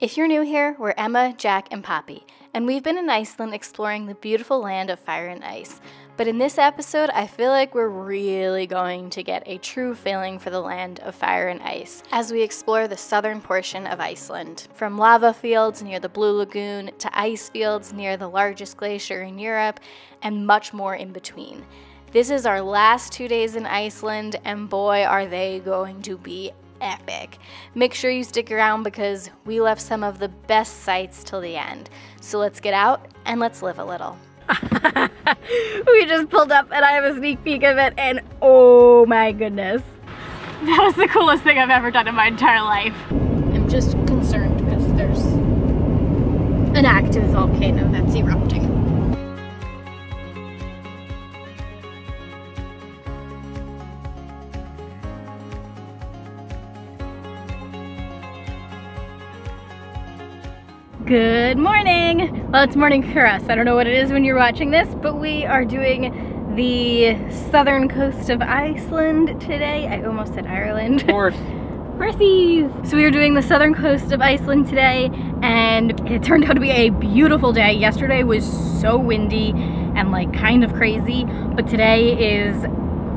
If you're new here, we're Emma, Jack, and Poppy, and we've been in Iceland exploring the beautiful land of fire and ice. But in this episode, I feel like we're really going to get a true feeling for the land of fire and ice as we explore the southern portion of Iceland. From lava fields near the Blue Lagoon to ice fields near the largest glacier in Europe, and much more in between. This is our last 2 days in Iceland, and boy, are they going to be epic. Make sure you stick around because we left some of the best sights till the end. So let's get out and let's live a little. We just pulled up and I have a sneak peek of it, and oh my goodness. That was the coolest thing I've ever done in my entire life. I'm just concerned because there's an active volcano that's erupting. Good morning! Well, it's morning for us. I don't know what it is when you're watching this, but we are doing the southern coast of Iceland today. I almost said Ireland. Horse. Horsies! So we are doing the southern coast of Iceland today, and it turned out to be a beautiful day. Yesterday was so windy and like kind of crazy, but today is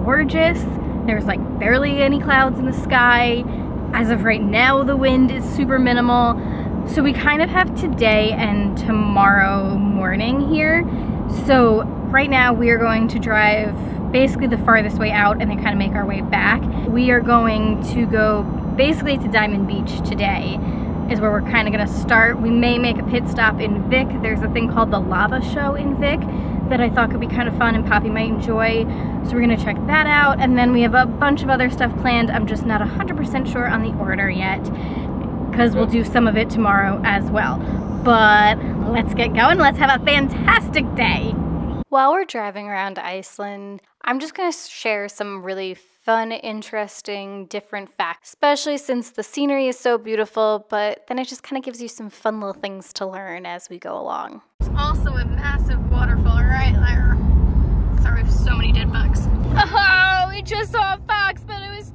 gorgeous. There's like barely any clouds in the sky. As of right now, the wind is super minimal. So we kind of have today and tomorrow morning here. So right now we are going to drive basically the farthest way out and then kind of make our way back. We are going to go basically to Diamond Beach today is where we're kind of going to start. We may make a pit stop in Vik. There's a thing called the Lava Show in Vik that I thought could be kind of fun and Poppy might enjoy. So we're going to check that out, and then we have a bunch of other stuff planned. I'm just not 100% sure on the order yet, because we'll do some of it tomorrow as well. But let's get going. Let's have a fantastic day. While we're driving around Iceland, I'm just going to share some really fun, interesting, different facts, especially since the scenery is so beautiful, but then it just kind of gives you some fun little things to learn as we go along. There's also a massive waterfall right there. Sorry for so many dead bugs. Oh, we just saw a fox, but it was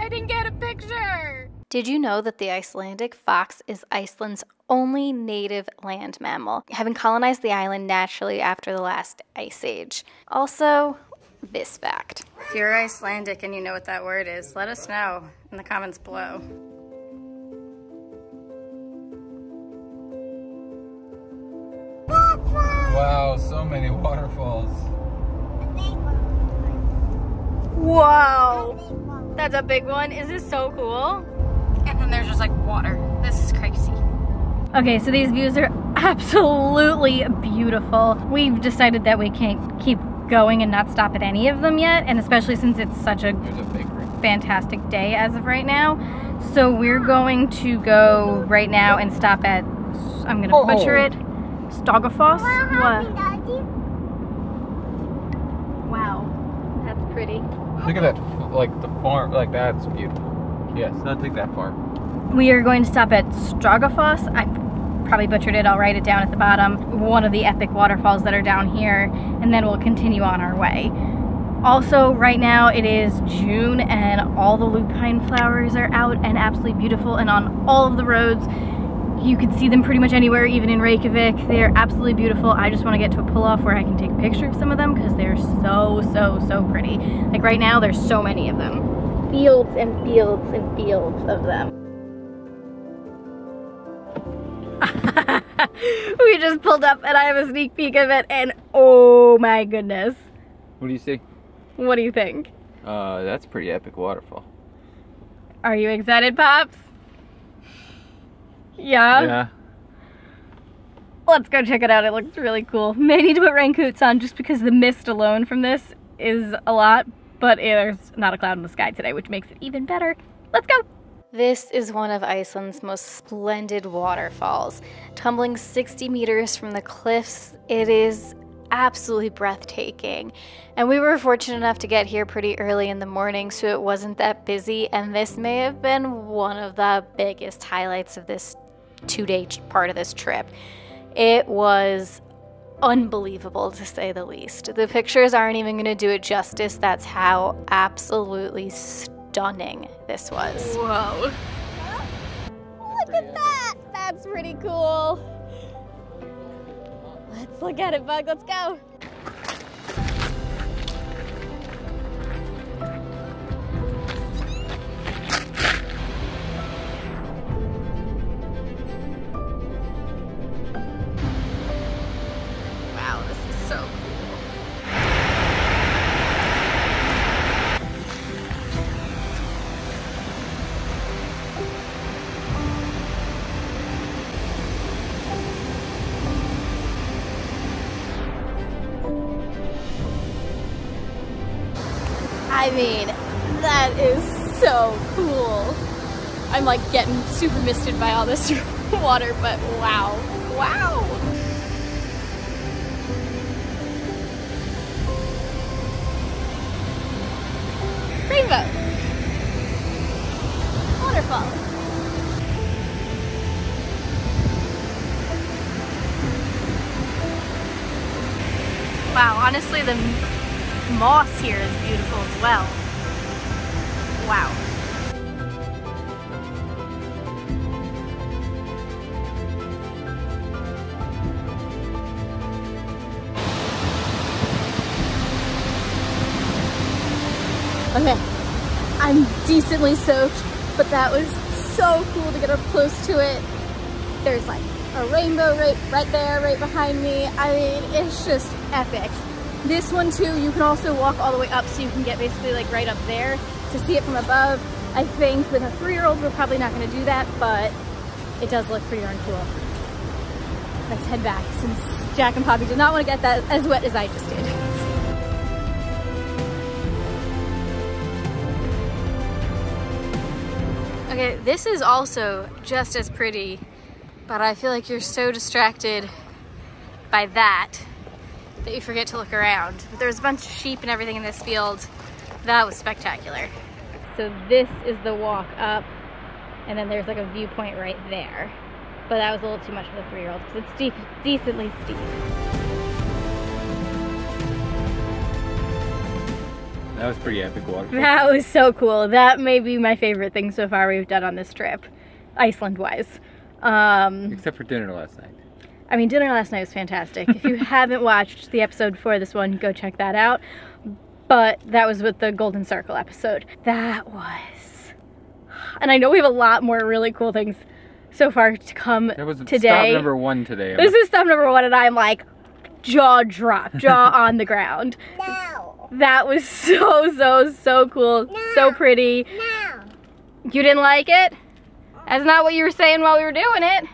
I didn't get a picture. Did you know that the Icelandic fox is Iceland's only native land mammal, having colonized the island naturally after the last ice age? Also, this fact. If you're Icelandic and you know what that word is, let us know in the comments below. Wow, so many waterfalls. Whoa! That's a big one. Is this so cool? And then there's just like water. This is crazy. Okay, so these views are absolutely beautiful. We've decided that we can't keep going and not stop at any of them yet, and especially since it's such a fantastic day as of right now. So we're going to go right now and stop at, I'm gonna butcher it, Skógafoss. Wow, that's pretty. Look at that, like the farm, like that's beautiful. Yes, not take that far. We are going to stop at Skógafoss. I probably butchered it. I'll write it down at the bottom. One of the epic waterfalls that are down here, and then we'll continue on our way. Also, right now it is June and all the lupine flowers are out and absolutely beautiful, and on all of the roads you can see them pretty much anywhere, even in Reykjavik. They're absolutely beautiful. I just want to get to a pull-off where I can take a picture of some of them because they're so pretty. Like right now there's so many of them. Fields and fields and fields of them. We just pulled up and I have a sneak peek of it, and oh my goodness. What do you see? What do you think? That's a pretty epic waterfall. Are you excited, Pops? Yeah? Yeah. Let's go check it out. It looks really cool. May need to put raincoats on just because the mist alone from this is a lot, but there's not a cloud in the sky today, which makes it even better. Let's go! This is one of Iceland's most splendid waterfalls. Tumbling 60 meters from the cliffs, it is absolutely breathtaking. And we were fortunate enough to get here pretty early in the morning, so it wasn't that busy, and this may have been one of the biggest highlights of this 2-day part of this trip. It was unbelievable, to say the least. The pictures aren't even going to do it justice. That's how absolutely stunning this was. Whoa. Look at that! That's pretty cool. Let's look at it, bug. Let's go. Wow, this is so cool. I mean, that is so cool. I'm like getting super misted by all this water, but wow, wow. Rainbow. Waterfall. Wow, honestly, the moss here is beautiful as well. Wow. Okay, I'm decently soaked, but that was so cool to get up close to it. There's like a rainbow right there, right behind me. I mean, it's just epic. This one too, you can also walk all the way up, so you can get basically like right up there to see it from above. I think with a 3-year-old, we're probably not gonna do that, but it does look pretty darn cool. Let's head back, since Jack and Poppy did not want to get that as wet as I just did. Okay, this is also just as pretty, but I feel like you're so distracted by that you forget to look around. But there's a bunch of sheep and everything in this field. That was spectacular. So this is the walk up, and then there's like a viewpoint right there. But that was a little too much for the 3-year-old because it's decently steep. That was pretty epic waterfall. That was so cool. That may be my favorite thing so far we've done on this trip, Iceland-wise. Except for dinner last night. I mean, dinner last night was fantastic. If you haven't watched the episode before this one, go check that out. But that was with the Golden Circle episode. That was... And I know we have a lot more really cool things so far to come that was today. Stop number 1 today. This is stop number 1, and I'm like, jaw drop, jaw on the ground. No. That was so cool. No. So pretty. No. You didn't like it? That's not what you were saying while we were doing it. No.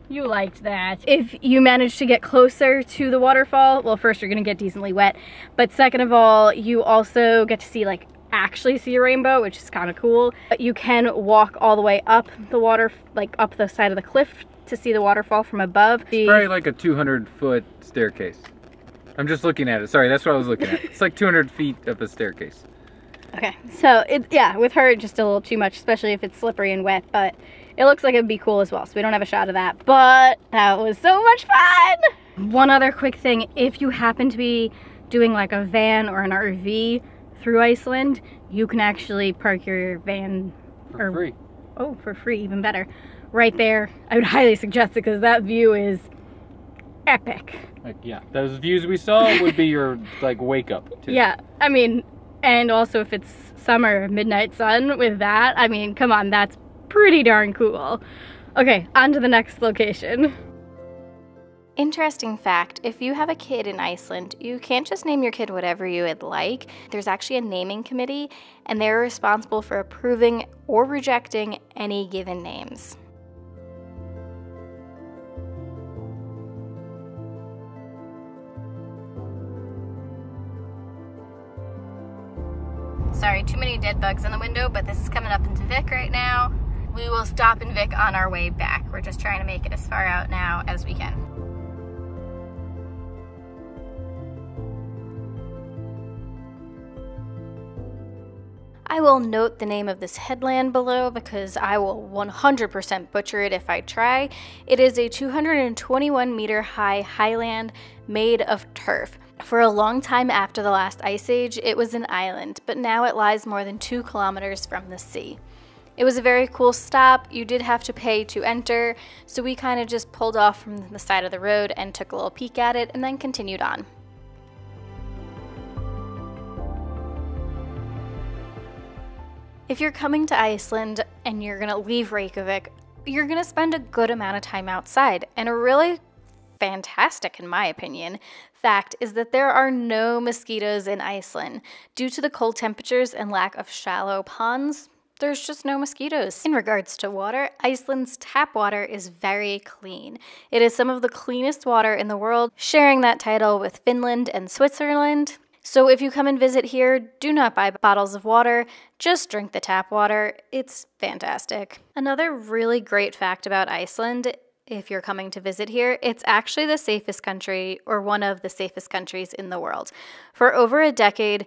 You liked that. If you manage to get closer to the waterfall, well, first you're gonna get decently wet, but second of all, you also get to see actually see a rainbow, which is kind of cool. But you can walk all the way up the water, like up the side of the cliff to see the waterfall from above. It's probably like a 200-foot staircase. I'm just looking at it. Sorry, that's what I was looking at. It's like 200 feet up a staircase. Okay, so yeah, with her just a little too much, especially if it's slippery and wet, but it looks like it'd be cool as well, so we don't have a shot of that, but that was so much fun! One other quick thing, if you happen to be doing like a van or an RV through Iceland, you can actually park your van For free. Oh, for free, even better. Right there. I would highly suggest it because that view is epic. Like, yeah, those views we saw would be your wake up too. Yeah, I mean, and also if it's summer, midnight sun with that, I mean, come on, that's pretty darn cool. Okay, on to the next location. Interesting fact, if you have a kid in Iceland, you can't just name your kid whatever you would like. There's actually a naming committee, and they're responsible for approving or rejecting any given names. Sorry, too many dead bugs in the window, but this is coming up into Vik right now. We will stop in Vik on our way back. We're just trying to make it as far out now as we can. I will note the name of this headland below because I will 100% butcher it if I try. It is a 221 meter high highland made of turf. For a long time after the last ice age, it was an island, but now it lies more than 2 kilometers from the sea. It was a very cool stop. You did have to pay to enter, so we kind of just pulled off from the side of the road and took a little peek at it and then continued on. If you're coming to Iceland and you're gonna leave Reykjavik, you're gonna spend a good amount of time outside. And a really fantastic, in my opinion, fact is that there are no mosquitoes in Iceland. Due to the cold temperatures and lack of shallow ponds, there's just no mosquitoes. In regards to water, Iceland's tap water is very clean. It is some of the cleanest water in the world, sharing that title with Finland and Switzerland. So if you come and visit here, do not buy bottles of water, just drink the tap water. It's fantastic. Another really great fact about Iceland, if you're coming to visit here, it's actually the safest country, or one of the safest countries in the world. For over a decade,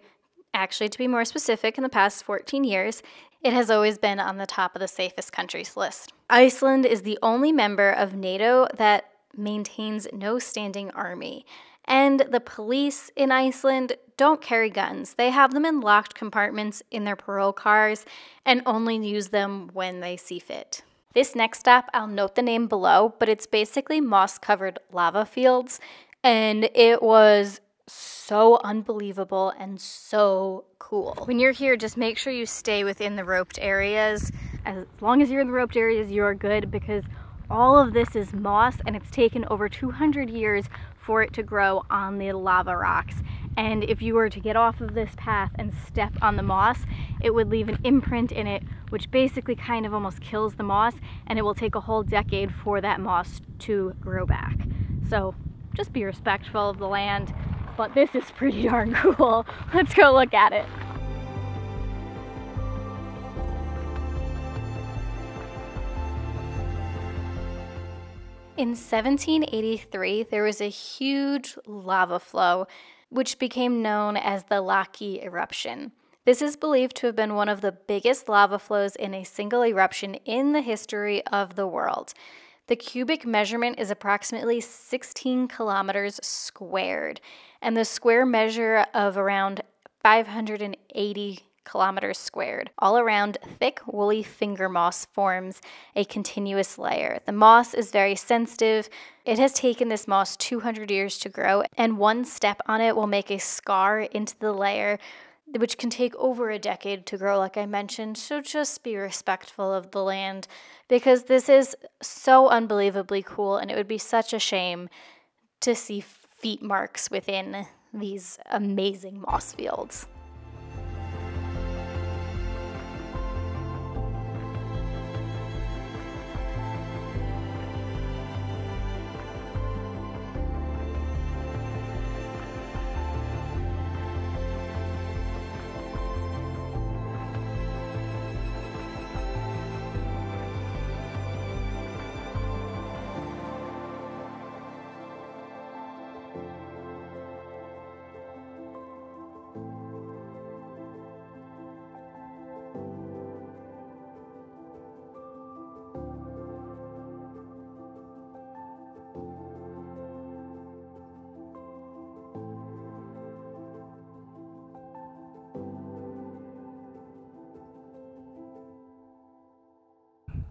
actually to be more specific, in the past 14 years, it has always been on the top of the safest countries list. Iceland is the only member of NATO that maintains no standing army. And the police in Iceland don't carry guns. They have them in locked compartments in their patrol cars and only use them when they see fit. This next stop, I'll note the name below, but it's basically moss-covered lava fields, and it was so unbelievable and so cool. When you're here, just make sure you stay within the roped areas. As long as you're in the roped areas, you're good, because all of this is moss, and it's taken over 200 years for it to grow on the lava rocks. And if you were to get off of this path and step on the moss, it would leave an imprint in it, which basically kind of almost kills the moss, and it will take a whole decade for that moss to grow back. So just be respectful of the land, but this is pretty darn cool. Let's go look at it. In 1783, there was a huge lava flow, which became known as the Laki eruption. This is believed to have been one of the biggest lava flows in a single eruption in the history of the world. The cubic measurement is approximately 16 kilometers squared, and the square measure of around 580 kilometers squared. All around, thick, woolly finger moss forms a continuous layer. The moss is very sensitive. It has taken this moss 200 years to grow, and one step on it will make a scar into the layer, which can take over a decade to grow, like I mentioned. So just be respectful of the land, because this is so unbelievably cool, and it would be such a shame to see feet marks within these amazing moss fields.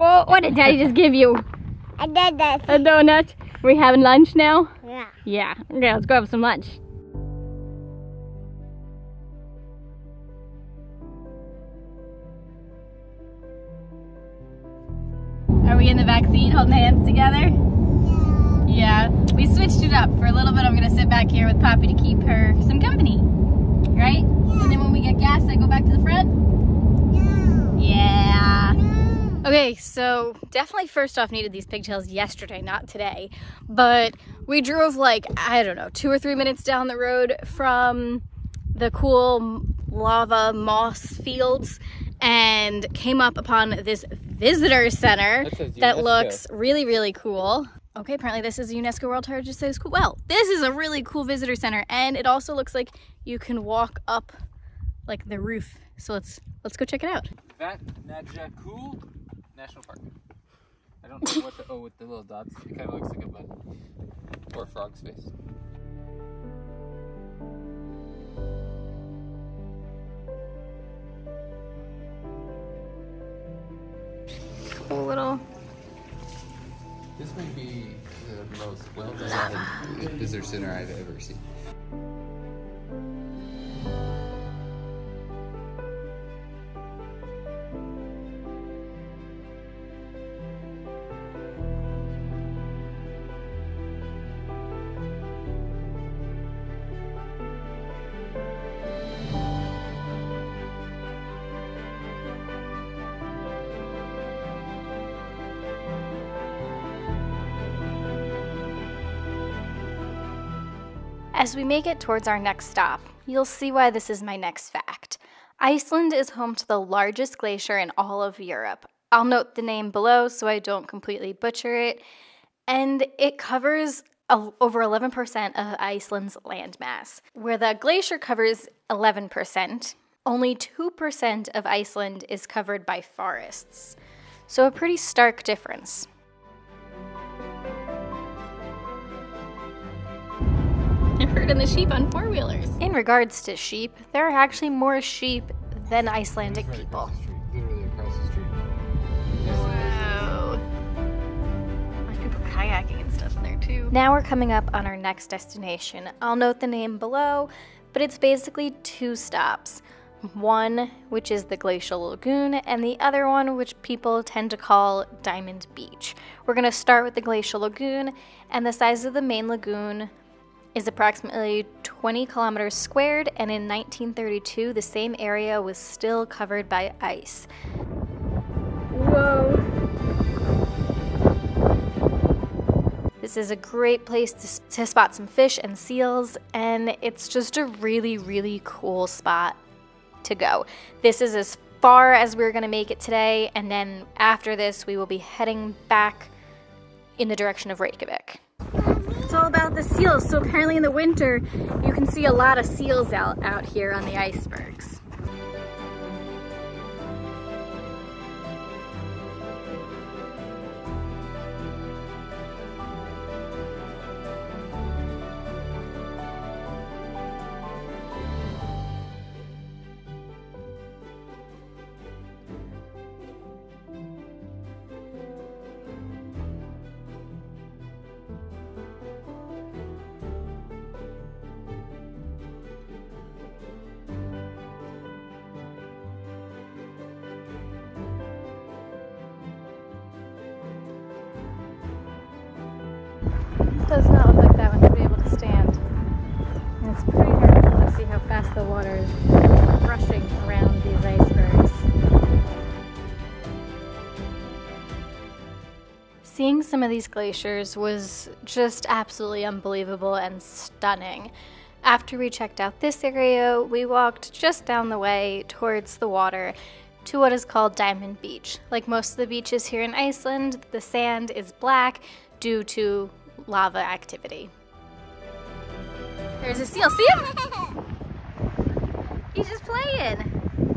Oh, what did Daddy just give you? A donut. A donut? We having lunch now? Yeah. Yeah. Okay, let's go have some lunch. Are we in the back seat holding hands together? Yeah. We switched it up. For a little bit, I'm going to sit back here with Poppy to keep her some company. Right? Yeah. And then when we get gas, I go back to the front? No. Yeah. Okay, so definitely first off needed these pigtails yesterday, not today. But we drove like, I don't know, 2 or 3 minutes down the road from the cool lava moss fields and came up upon this visitor center that looks really, really cool. Okay, apparently this is a UNESCO World Heritage Site. Cool. Well, this is a really cool visitor center, and it also looks like you can walk up like the roof. So let's go check it out. Vatnajökull National Park. I don't know what the O with the little dots. It kind of looks like a bud or a frog's face. cool little... This might be the most well-designed visitor center I've ever seen. As we make it towards our next stop, you'll see why this is my next fact. Iceland is home to the largest glacier in all of Europe. I'll note the name below so I don't completely butcher it. And it covers over 11% of Iceland's landmass. Where the glacier covers 11%, only 2% of Iceland is covered by forests. So a pretty stark difference. I've heard of the sheep on four-wheelers. In regards to sheep, there are actually more sheep than Icelandic people. Literally across the street. Wow. There's people kayaking and stuff in there too. Now we're coming up on our next destination. I'll note the name below, but it's basically 2 stops. One, which is the Glacial Lagoon, and the other one, which people tend to call Diamond Beach. We're going to start with the Glacial Lagoon, and the size of the main lagoon is approximately 20 kilometers squared, and in 1932 the same area was still covered by ice. Whoa. This is a great place to spot some fish and seals, and it's just a really, really cool spot to go. This is as far as we're going to make it today, and then after this we will be heading back in the direction of Reykjavik. It's all about the seals. So apparently in the winter, you can see a lot of seals out here on the icebergs. Does not look like that one should be able to stand. And it's pretty hard to see how fast the water is rushing around these icebergs. Seeing some of these glaciers was just absolutely unbelievable and stunning. After we checked out this area, we walked just down the way towards the water to what is called Diamond Beach. Like most of the beaches here in Iceland, the sand is black due to lava activity. There's a seal. See him? He's just playing.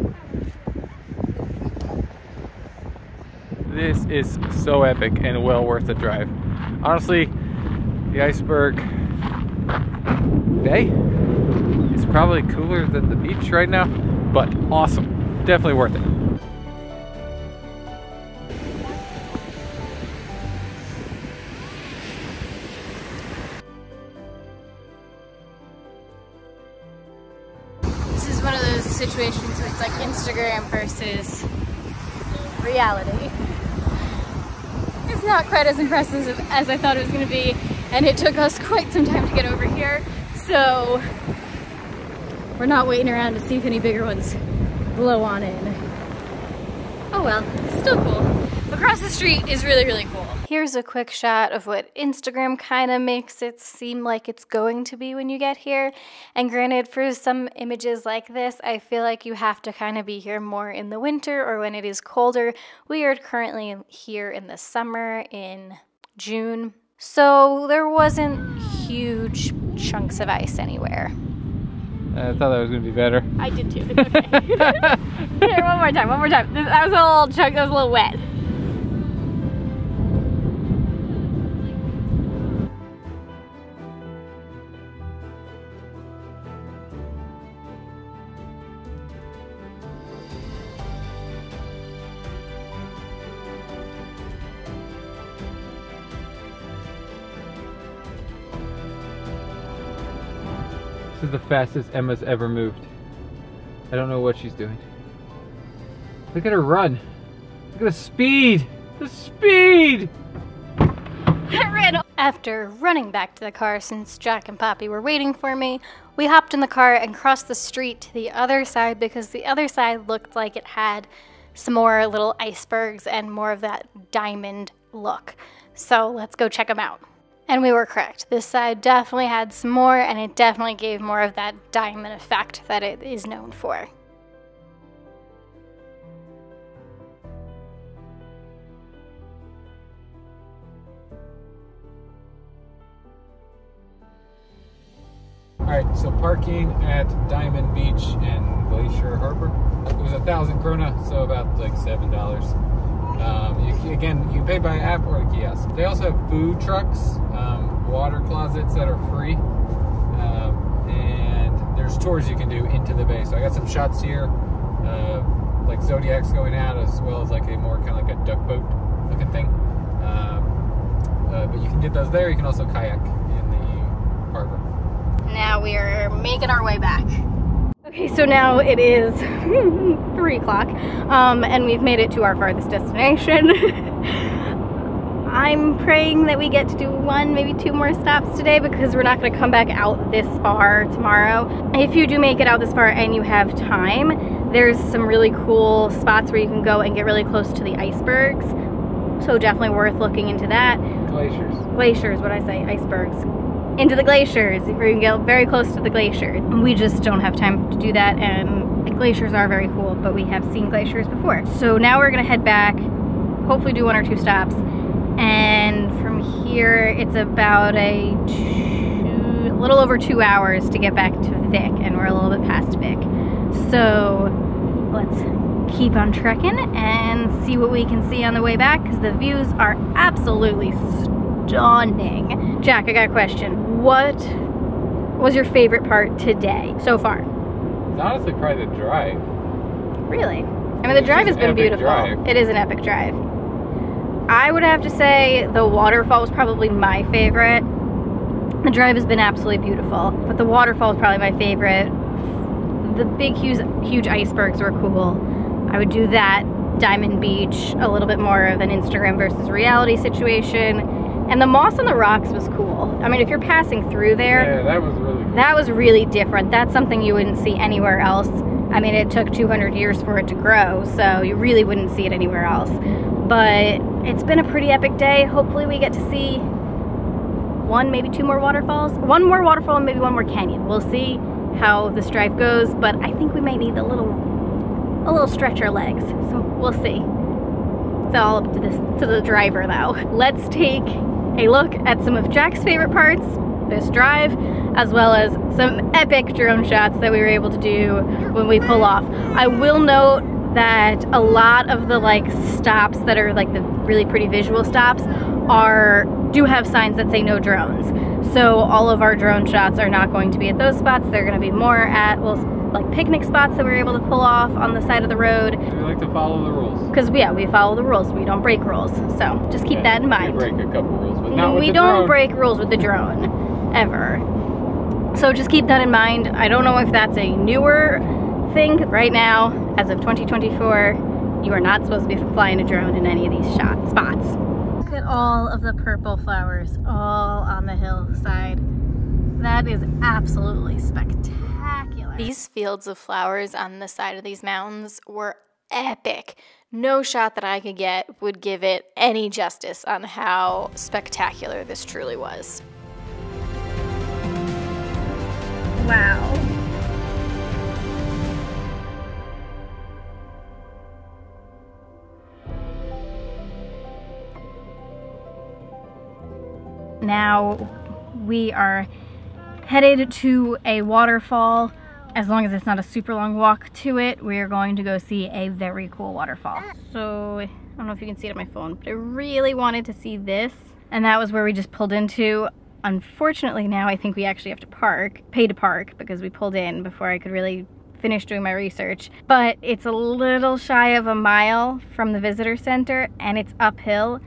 This is so epic and well worth the drive. Honestly, the iceberg day is probably cooler than the beach right now, but awesome. Definitely worth it. One of those situations where it's like Instagram versus reality. It's not quite as impressive as I thought it was going to be, and it took us quite some time to get over here, so we're not waiting around to see if any bigger ones blow on in. Oh well, still cool. Across the street is really, really cool. Here's a quick shot of what Instagram kind of makes it seem like it's going to be when you get here. And granted, for some images like this, I feel like you have to kind of be here more in the winter or when it is colder. We are currently here in the summer in June. So there wasn't huge chunks of ice anywhere. I thought that was going to be better. I did too. It's okay. Here, one more time. That was a little chunk. That was a little wet. is the fastest Emma's ever moved. I don't know what she's doing. Look at her run. Look at the speed. The speed! I ran. After running back to the car since Jack and Poppy were waiting for me, we hopped in the car and crossed the street to the other side because the other side looked like it had some more little icebergs and more of that diamond look. So let's go check them out. And we were correct. This side definitely had some more, and it definitely gave more of that diamond effect that it is known for. Alright, so parking at Diamond Beach and Glacier Harbor. It was 1,000 krona, so about like $7. You pay by app or a kiosk. They also have food trucks, water closets that are free, and there's tours you can do into the bay. So I got some shots here, like Zodiac's going out, as well as like a more kind of like a duck boat looking thing. But you can get those there. You can also kayak in the harbor. Now we are making our way back. Okay, so now it is 3 o'clock, and we've made it to our farthest destination. I'm praying that we get to do 1, maybe 2 more stops today because we're not going to come back out this far tomorrow. If you do make it out this far and you have time, there's some really cool spots where you can go and get really close to the icebergs. So definitely worth looking into that. Glaciers. Glaciers, what I say, icebergs. Into the glaciers, where you can get very close to the glacier. We just don't have time to do that, and glaciers are very cool, but we have seen glaciers before. So now we're gonna head back, hopefully do 1 or 2 stops, and from here it's about a little over 2 hours to get back to Vic, and we're a little bit past Vic. So let's keep on trekking and see what we can see on the way back, because the views are absolutely stunning. Jack, I got a question. What was your favorite part today so far? It's honestly probably the drive. Really? I mean, the drive has been beautiful. Drive. It is an epic drive. I would have to say the waterfall was probably my favorite. The drive has been absolutely beautiful, but the waterfall is probably my favorite. The big, huge icebergs were cool. I would do that. Diamond Beach, a little bit more of an Instagram versus reality situation. And the moss on the rocks was cool. I mean, if you're passing through there, yeah, that was really cool. That was really different. That's something you wouldn't see anywhere else. I mean, it took 200 years for it to grow, so you really wouldn't see it anywhere else. But it's been a pretty epic day. Hopefully we get to see 1, maybe 2 more waterfalls. 1 more waterfall and maybe 1 more canyon. We'll see how this drive goes, but I think we might need a little stretch our legs, so we'll see. It's all up to the driver though. Let's take a look at some of Jack's favorite parts, this drive, as well as some epic drone shots that we were able to do when we pull off. I will note that a lot of the stops that are like the really pretty visual stops do have signs that say no drones. So all of our drone shots are not going to be at those spots. They're going to be more at like picnic spots that we were able to pull off on the side of the road. We like to follow the rules. Because we follow the rules. We don't break rules. So just keep that in mind. We break a couple rules, but not with we the don't drone. break rules with the drone, ever. So just keep that in mind. I don't know if that's a newer thing. Right now, as of 2024, you are not supposed to be flying a drone in any of these spots. Look at all of the purple flowers all on the hillside. That is absolutely spectacular. These fields of flowers on the side of these mountains were epic. No shot that I could get would give it any justice on how spectacular this truly was. Wow. Now we are headed to a waterfall. As long as it's not a super long walk to it, we're going to go see a very cool waterfall. So I don't know if you can see it on my phone, but I really wanted to see this, and that was where we just pulled into. Unfortunately now I think we actually have to pay to park, because we pulled in before I could really finish doing my research. But it's a little shy of a mile from the visitor center, and it's uphill.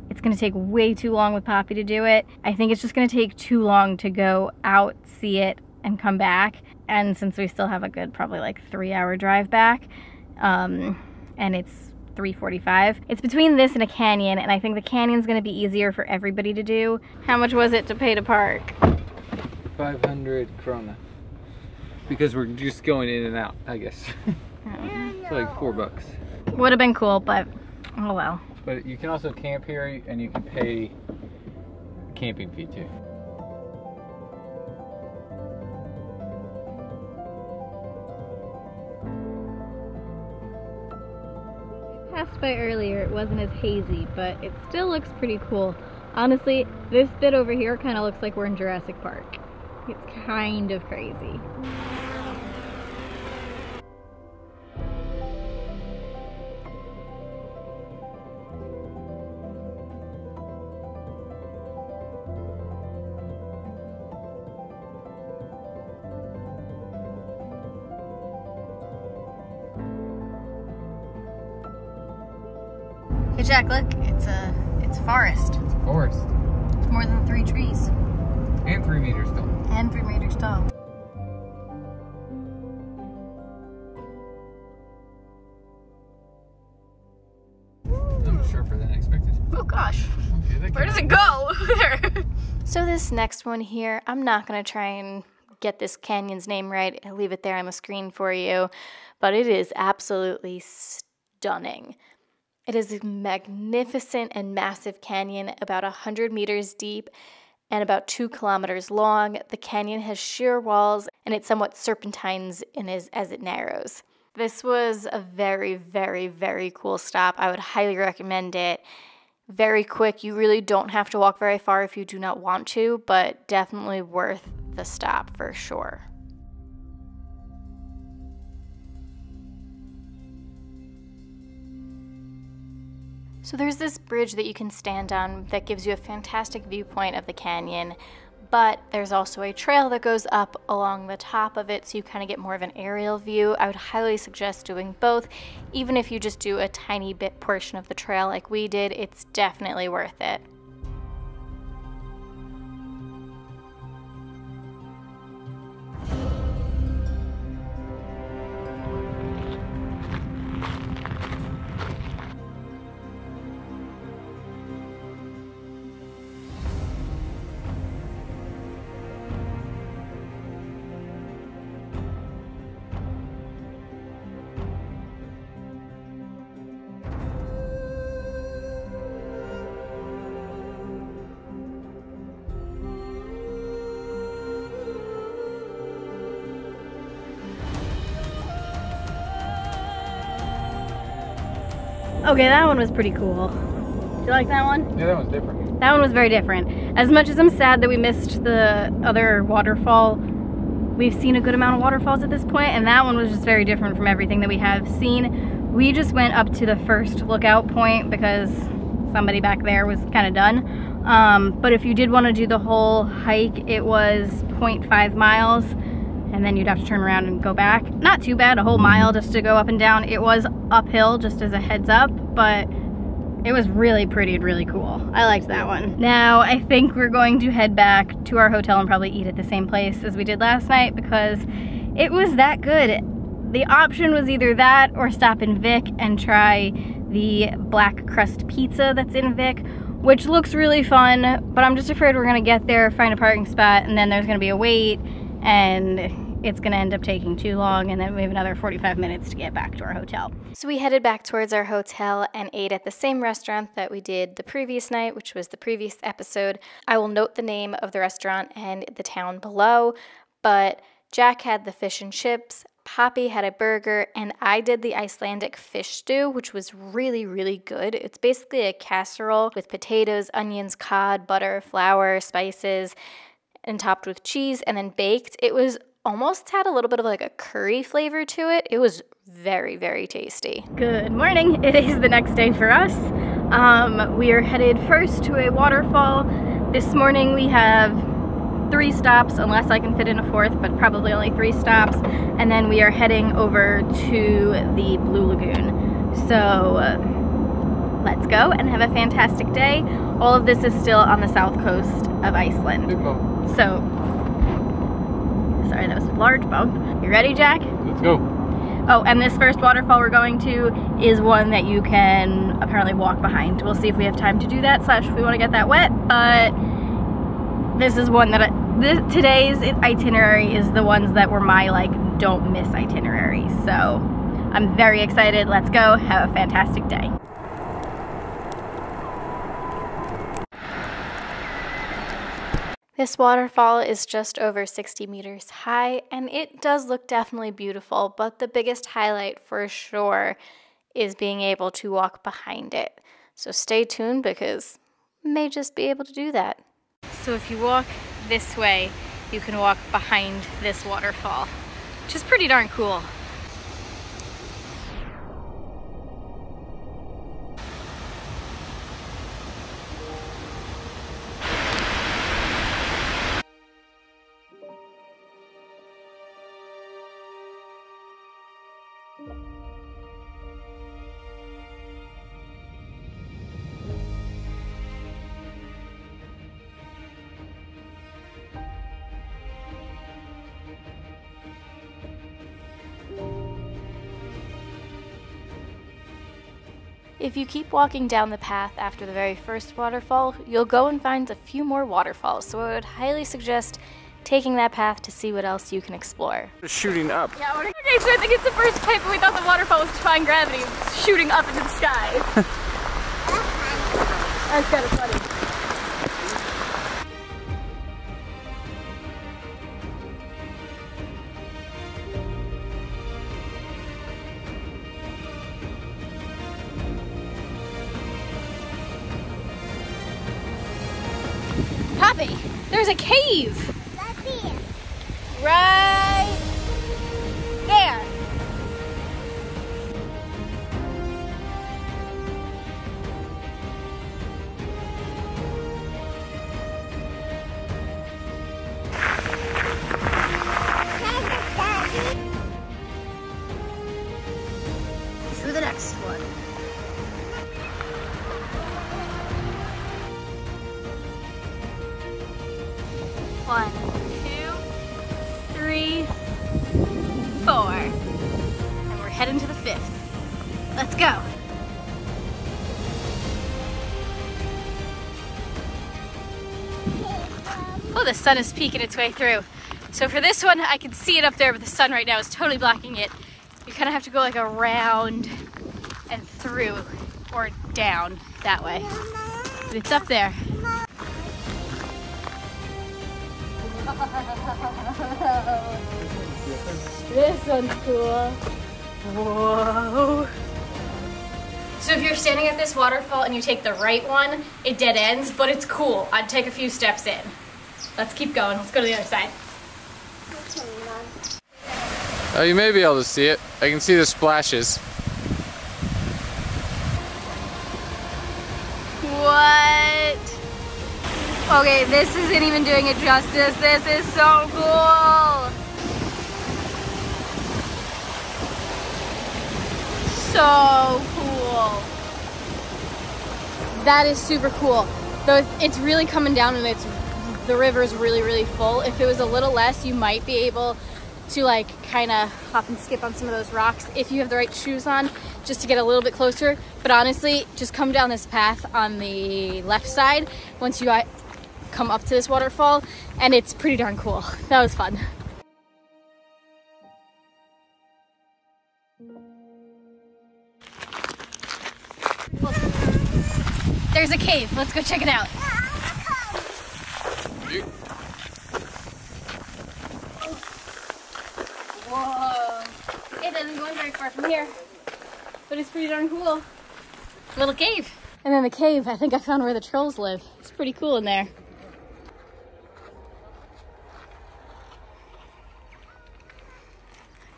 It's gonna take way too long with Poppy to do it. I think it's just gonna take too long to go out, see it, and come back. And since we still have a good probably like 3-hour drive back, and it's 3:45, it's between this and a canyon, and I think the canyon's gonna be easier for everybody to do. How much was it to pay to park? 500 krona. Because we're just going in and out, I guess. So like $4. Would have been cool, but oh well. But you can also camp here, and you can pay a camping fee too. Passed by earlier, it wasn't as hazy, but it still looks pretty cool. Honestly, this bit over here kind of looks like we're in Jurassic Park. It's kind of crazy. Hey Jack, look, it's a forest. It's a forest. It's more than 3 trees. And 3 meters tall. And 3 meters tall. That was sharper than I expected. Oh gosh. Okay, where does it go? So this next one here, I'm not going to try and get this canyon's name right. I'll leave it there on the screen for you. But it is absolutely stunning. It is a magnificent and massive canyon, about 100 meters deep and about 2 kilometers long. The canyon has sheer walls, and it somewhat serpentines as it narrows. This was a very, very, very cool stop. I would highly recommend it. Very quick. You really don't have to walk very far if you do not want to, but definitely worth the stop for sure. So there's this bridge that you can stand on that gives you a fantastic viewpoint of the canyon, but there's also a trail that goes up along the top of it, so you kind of get more of an aerial view. I would highly suggest doing both. Even if you just do a tiny bit portion of the trail like we did, it's definitely worth it. Okay, that one was pretty cool. Do you like that one? Yeah, that one's different. That one was very different. As much as I'm sad that we missed the other waterfall, we've seen a good amount of waterfalls at this point, and that one was just very different from everything that we have seen. We just went up to the first lookout point because somebody back there was kind of done. But if you did want to do the whole hike, it was 0.5 miles. And then you'd have to turn around and go back. Not too bad, a whole mile just to go up and down. It was uphill, just as a heads up, but it was really pretty and really cool. I liked that one. Now, I think we're going to head back to our hotel and probably eat at the same place as we did last night because it was that good. The option was either that or stop in Vic and try the black crust pizza that's in Vic, which looks really fun, but I'm just afraid we're gonna get there, find a parking spot, and then there's gonna be a wait, and it's gonna end up taking too long, and then we have another 45 minutes to get back to our hotel. So we headed back towards our hotel and ate at the same restaurant that we did the previous night, which was the previous episode. I will note the name of the restaurant and the town below, but Jack had the fish and chips, Poppy had a burger, and I did the Icelandic fish stew, which was really, really good. It's basically a casserole with potatoes, onions, cod, butter, flour, spices, and topped with cheese and then baked. It was almost had a little bit of like a curry flavor to it. It was very, very tasty. Good morning. It is the next day for us. We are headed first to a waterfall. This morning we have 3 stops, unless I can fit in a 4th, but probably only 3 stops. And then we are heading over to the Blue Lagoon. So let's go and have a fantastic day. All of this is still on the south coast of Iceland. So Sorry, that was a large bump. You ready, Jack? Let's go. Oh, and this first waterfall we're going to is one that you can apparently walk behind. We'll see if we have time to do that, slash if we want to get that wet, but this is one that today's itinerary is the ones that were my like don't miss itinerary. So I'm very excited. Let's go. Have a fantastic day. This waterfall is just over 60 meters high, and it does look definitely beautiful, but the biggest highlight for sure is being able to walk behind it. So stay tuned because we may just be able to do that. So if you walk this way, you can walk behind this waterfall, which is pretty darn cool. If you keep walking down the path after the very first waterfall, you'll go and find a few more waterfalls, so I would highly suggest taking that path to see what else you can explore. Shooting up. Yeah, okay, so I think it's the first time we thought the waterfall was defying gravity, shooting up into the sky. That's kind of funny. Poppy, there's a cave. Right there. To the next one. One, two, three, four. And we're heading to the fifth. Let's go. Oh, the sun is peeking its way through. So for this one, I can see it up there, but the sun right now is totally blocking it. You kind of have to go like around and through or down that way. But it's up there. This one's cool. Whoa. So if you're standing at this waterfall and you take the right one, it dead ends, but it's cool. I'd take a few steps in. Let's keep going. Let's go to the other side. Oh, you may be able to see it. I can see the splashes. What? Okay, this isn't even doing it justice. This is so cool. So cool. That is super cool. Though it's really coming down and the river is really, really full. If it was a little less, you might be able to like kind of hop and skip on some of those rocks if you have the right shoes on, just to get a little bit closer. But honestly, just come down this path on the left side once you come up to this waterfall, and it's pretty darn cool. That was fun. There's a cave. Let's go check it out. Whoa. It doesn't go very far from here, but it's pretty darn cool. Little cave. And then the cave, I think I found where the trolls live. It's pretty cool in there.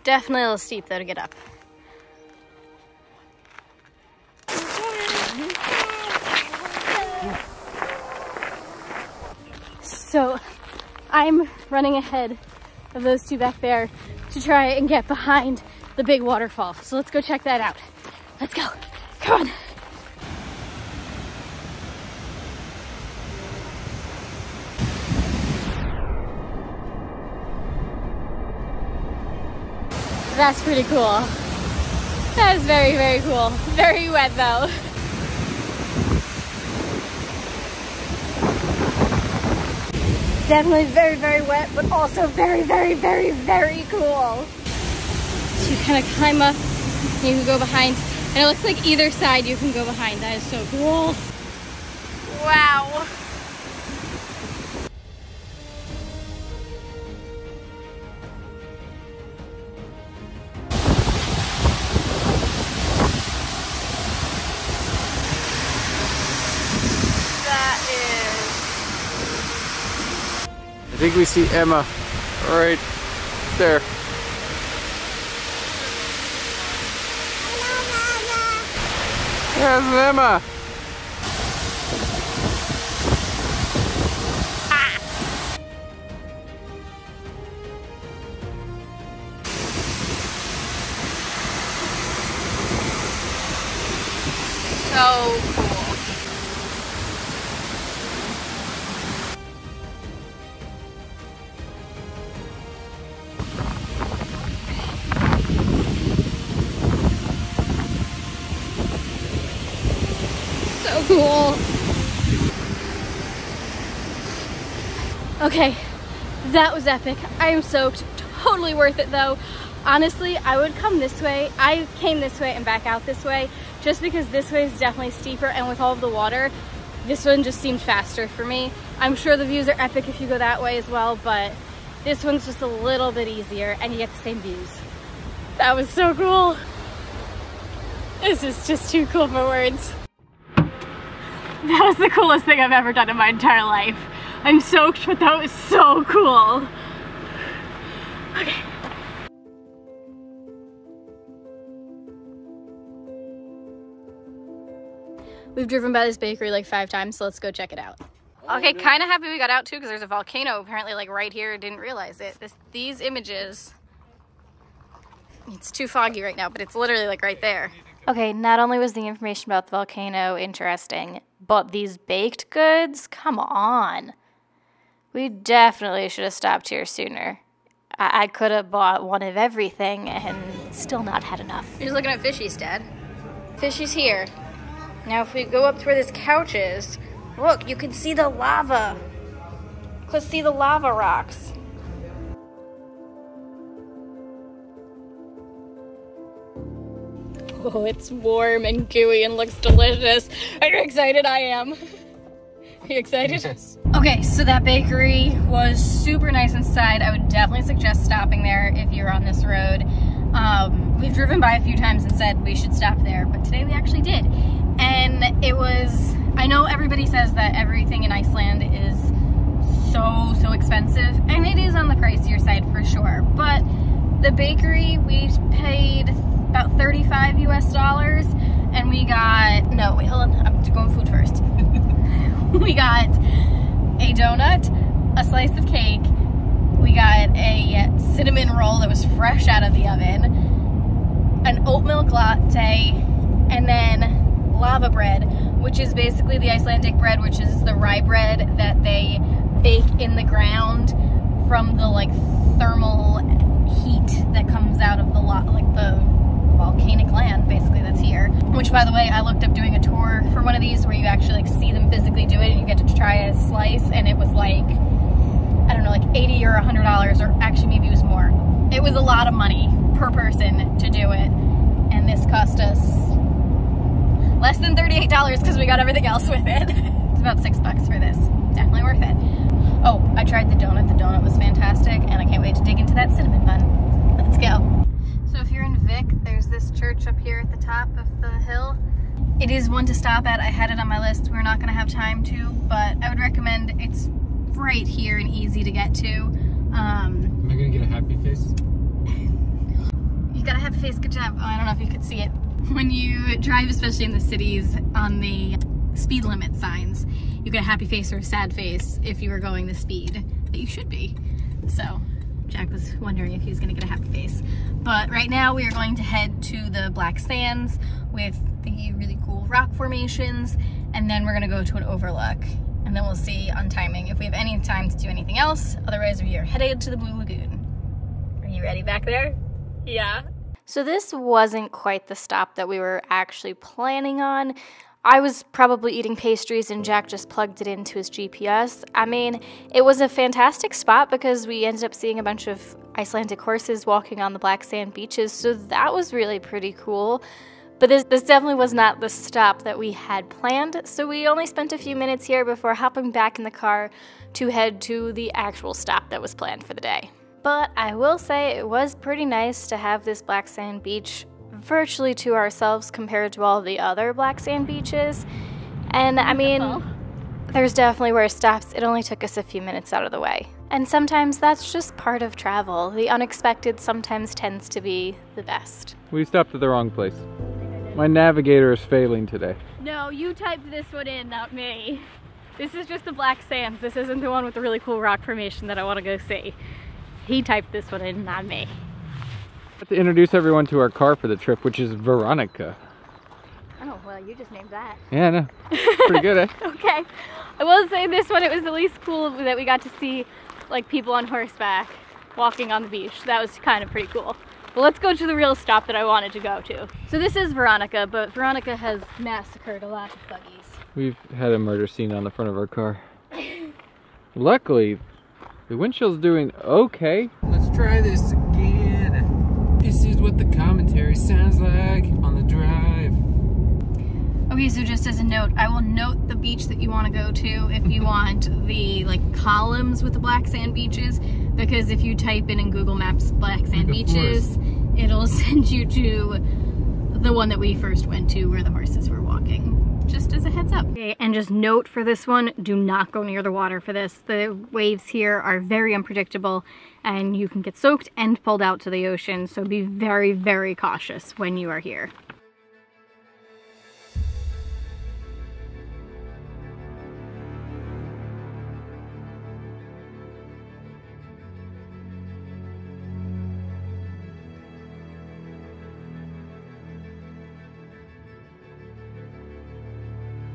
Definitely a little steep though to get up. So I'm running ahead of those two back there to try and get behind the big waterfall. So let's go check that out. Let's go. Come on. That's pretty cool. That is very, very cool. Very wet though. Definitely very, very wet, but also very, very, very, very cool. So you kind of climb up, and you can go behind, and it looks like either side you can go behind. That is so cool. Wow. I think we see Emma right there. There's Emma. So cool. Cool. Okay, that was epic. I am soaked. Totally worth it though. Honestly, I would come this way. I came this way and back out this way just because this way is definitely steeper, and with all of the water, this one just seemed faster for me. I'm sure the views are epic if you go that way as well, but this one's just a little bit easier and you get the same views. That was so cool. This is just too cool for words. That was the coolest thing I've ever done in my entire life. I'm soaked, but that was so cool. Okay. We've driven by this bakery like 5 times, so let's go check it out. Okay, kind of happy we got out too, because there's a volcano apparently like right here. Didn't realize it. These images, it's too foggy right now, but it's literally like right there. Okay, not only was the information about the volcano interesting, but these baked goods, come on. We definitely should have stopped here sooner. I could have bought one of everything and still not had enough. You're just looking at fishies, Dad. Fishies here. Now if we go up to where this couch is, look, you can see the lava. You can see the lava rocks. Oh, it's warm and gooey and looks delicious. Are you excited? I am. Are you excited? Yes. Okay, so that bakery was super nice inside. I would definitely suggest stopping there if you're on this road. We've driven by a few times and said we should stop there, but today we actually did. And it was, I know everybody says that everything in Iceland is so expensive, and it is on the pricier side for sure, but the bakery, we paid about $35 US, and we got, no, wait, hold on, I'm going food first. We got a donut, a slice of cake, we got a cinnamon roll that was fresh out of the oven, an oat milk latte, and then lava bread, which is basically the Icelandic bread, which is the rye bread that they bake in the ground from the like thermal heat that comes out of the volcanic land basically that's here. Which, by the way, I looked up doing a tour for one of these where you actually like see them physically do it and you get to try a slice, and it was like, I don't know, like $80 or $100, or actually maybe it was more. It was a lot of money per person to do it, and this cost us less than $38 because we got everything else with it. It's about $6 for this. Definitely worth it. Oh, I tried the donut. The donut was fantastic, and I can't wait to dig into that cinnamon bun. Let's go. So if you're in Vic, there's this church up here at the top of the hill. It is one to stop at. I had it on my list. We're not going to have time to, but I would recommend. It's right here and easy to get to. Am I going to get a happy face? You got a happy face. Good job. Oh, I don't know if you could see it. When you drive, especially in the cities, on the speed limit signs, you get a happy face or a sad face if you were going the speed that you should be. So Jack was wondering if he was going to get a happy face. But right now we are going to head to the Black Sands with the really cool rock formations, and then we're going to go to an overlook, and then we'll see on timing if we have any time to do anything else. Otherwise we are headed to the Blue Lagoon. Are you ready back there? Yeah. So this wasn't quite the stop that we were actually planning on. I was probably eating pastries and Jack just plugged it into his GPS. I mean, it was a fantastic spot because we ended up seeing a bunch of Icelandic horses walking on the black sand beaches, so that was really pretty cool. But this definitely was not the stop that we had planned, so we only spent a few minutes here before hopping back in the car to head to the actual stop that was planned for the day. But I will say it was pretty nice to have this black sand beach virtually to ourselves compared to all the other black sand beaches. And I mean, there's definitely worse stops. It only took us a few minutes out of the way. And sometimes that's just part of travel. The unexpected sometimes tends to be the best. We stopped at the wrong place. My navigator is failing today. No, you typed this one in, not me. This is just the black sands. This isn't the one with the really cool rock formation that I want to go see. He typed this one in, not me. I have to introduce everyone to our car for the trip, which is Veronica. Oh, well, you just named that. Yeah, I know. Pretty good, eh? Okay. I will say this one, it was the least cool that we got to see like people on horseback walking on the beach. That was kind of pretty cool. But let's go to the real stop that I wanted to go to. So this is Veronica, but Veronica has massacred a lot of buggies. We've had a murder scene on the front of our car. Luckily, the windshield's doing okay. Let's try this again. This is what the commentary sounds like on the drive. Okay, so just as a note, I will note the beach that you want to go to if you want the like columns with the black sand beaches, because if you type in Google Maps black sand beaches, it'll send you to the one that we first went to where the horses were walking. Just as a heads up. Okay, and just note for this one, do not go near the water for this. The waves here are very unpredictable and you can get soaked and pulled out to the ocean, so be very, very cautious when you are here.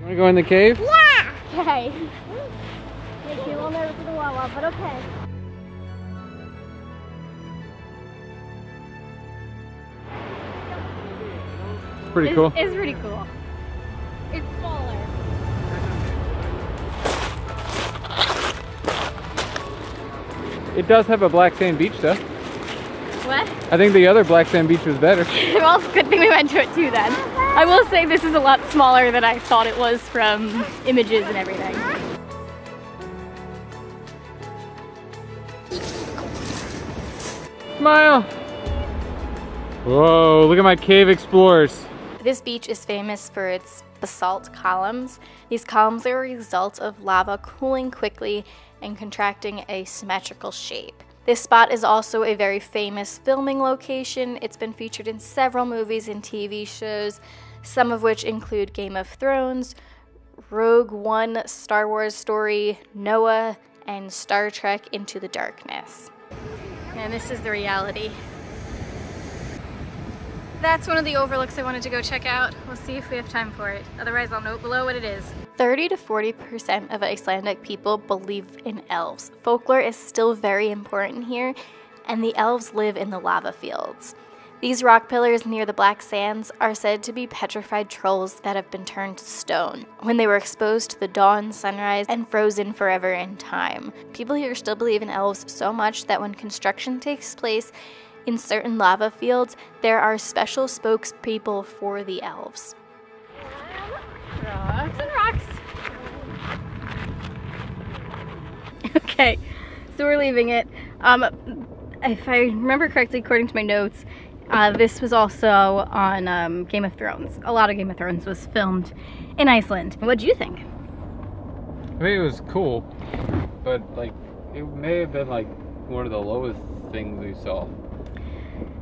You wanna go in the cave? Yeah! Okay. Makes me a little nervous with the Wawa, but okay. It's pretty cool. It's pretty cool. It's smaller. It does have a black sand beach though. What? I think the other black sand beach was better. Well, good thing we went to it too then. I will say this is a lot smaller than I thought it was from images and everything. Smile! Whoa, look at my cave explorers. This beach is famous for its basalt columns. These columns are a result of lava cooling quickly and contracting a symmetrical shape. This spot is also a very famous filming location. It's been featured in several movies and TV shows, some of which include Game of Thrones, Rogue One, Star Wars Story, Noah, and Star Trek Into the Darkness. And this is the reality. That's one of the overlooks I wanted to go check out. We'll see if we have time for it. Otherwise, I'll note below what it is. 30 to 40% of Icelandic people believe in elves. Folklore is still very important here, and the elves live in the lava fields. These rock pillars near the black sands are said to be petrified trolls that have been turned to stone when they were exposed to the dawn, sunrise, and frozen forever in time. People here still believe in elves so much that when construction takes place in certain lava fields, there are special spokespeople for the elves. Rocks and rocks. Okay, so we're leaving it. If I remember correctly, according to my notes, this was also on Game of Thrones. A lot of Game of Thrones was filmed in Iceland. What do you think? I mean, it was cool, but like, it may have been like one of the lowest things we saw.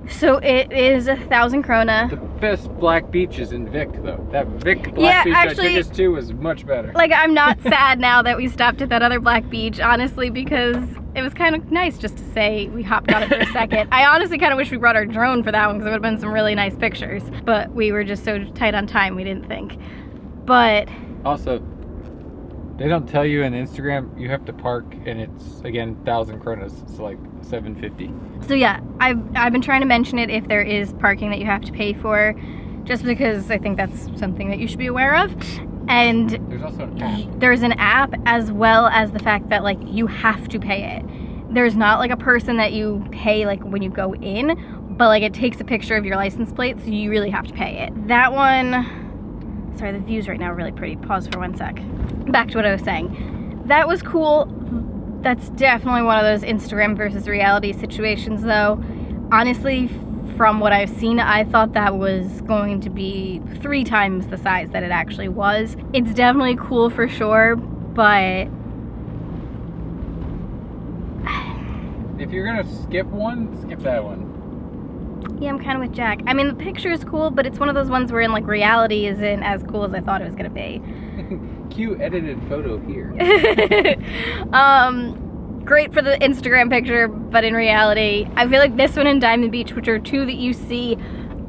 So it is 1,000 krona. The best black beaches in Vik, though. That Vik black beach actually, I took us to was much better. Like, I'm not sad now that we stopped at that other black beach, honestly, because it was kind of nice just to say we hopped on it for a second. I honestly kind of wish we brought our drone for that one, because it would have been some really nice pictures. But we were just so tight on time, we didn't think. But also, They don't tell you on Instagram you have to park, and it's, again, 1,000 kronas. It's like $7.50. So yeah, I've been trying to mention it if there is parking that you have to pay for, just because I think that's something that you should be aware of. And there's also an app. There's an app, as well as the fact that like you have to pay it. There's not like a person that you pay like when you go in, but like it takes a picture of your license plate, so you really have to pay it. That one, sorry, the views right now are really pretty. Pause for 1 sec. Back to what I was saying. That was cool. That's definitely one of those Instagram versus reality situations though. Honestly, from what I've seen, I thought that was going to be 3 times the size that it actually was. It's definitely cool for sure, but if you're gonna skip one, skip that one. Yeah, I'm kind of with Jack. I mean, the picture is cool, but it's one of those ones where in like reality isn't as cool as I thought it was gonna be. Cute edited photo here. Great for the Instagram picture, but in reality, I feel like this one and Diamond Beach, which are 2 that you see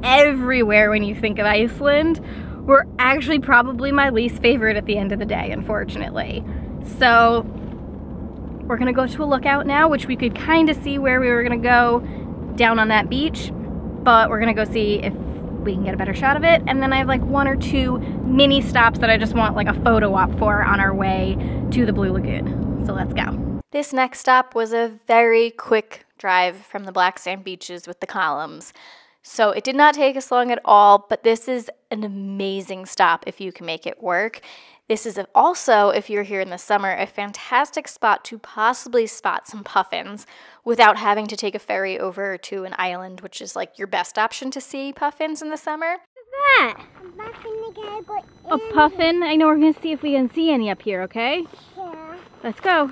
everywhere when you think of Iceland, were actually probably my least favorite at the end of the day, unfortunately. So we're gonna go to a lookout now, which we could kind of see where we were gonna go down on that beach, but we're gonna go see if we can get a better shot of it. And then I have like 1 or 2 mini stops that I just want like a photo op for on our way to the Blue Lagoon. So let's go. This next stop was a very quick drive from the black sand beaches with the columns. So it did not take us long at all, but this is an amazing stop if you can make it work. This is also, if you're here in the summer, a fantastic spot to possibly spot some puffins without having to take a ferry over to an island, which is like your best option to see puffins in the summer. What's that? A puffin? I know, we're gonna see if we can see any up here, okay? Yeah. Let's go.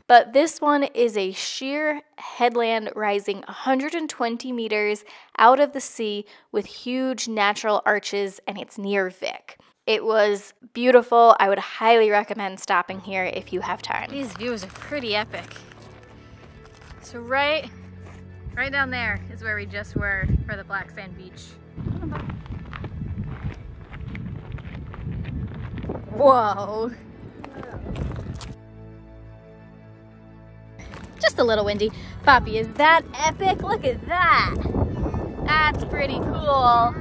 But this one is a sheer headland rising 120 meters out of the sea with huge natural arches, and it's near Vik. It was beautiful. I would highly recommend stopping here if you have time. These views are pretty epic. So right down there is where we just were for the black sand beach. Whoa. Just a little windy. Poppy, is that epic? Look at that. That's pretty cool.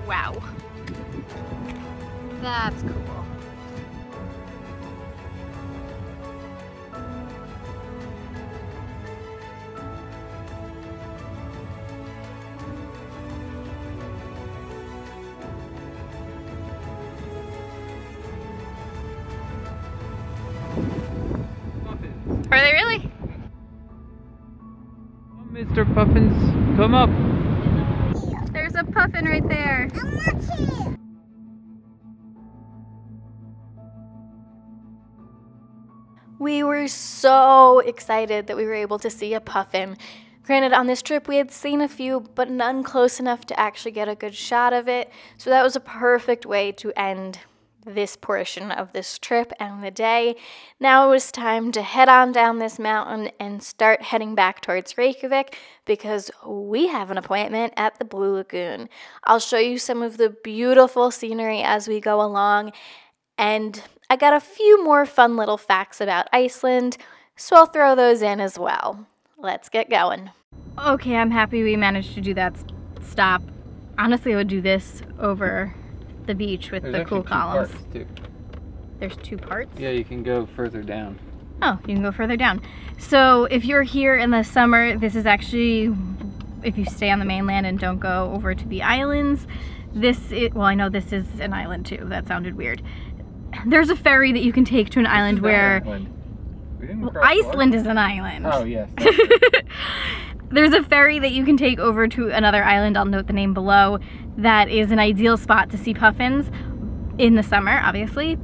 Wow. That's cool. Puffins. Are they really? Come on, Mr. Puffins, come up. There's a puffin right there. I'm watching. We were so excited that we were able to see a puffin. Granted, on this trip we had seen a few, but none close enough to actually get a good shot of it. So that was a perfect way to end this portion of this trip and the day. Now it was time to head on down this mountain and start heading back towards Reykjavik because we have an appointment at the Blue Lagoon. I'll show you some of the beautiful scenery as we go along, and I got a few more fun little facts about Iceland, so I'll throw those in as well. Let's get going. Okay, I'm happy we managed to do that stop. Honestly, I would do this over the beach with the cool columns. There's 2 parts? Yeah, you can go further down. Oh, you can go further down. So if you're here in the summer, this is actually, if you stay on the mainland and don't go over to the islands, well, I know this is an island too. That sounded weird. There's a ferry that you can take to an island where... Iceland is an island. Oh, yes. There's a ferry that you can take over to another island, I'll note the name below, that is an ideal spot to see puffins in the summer, obviously,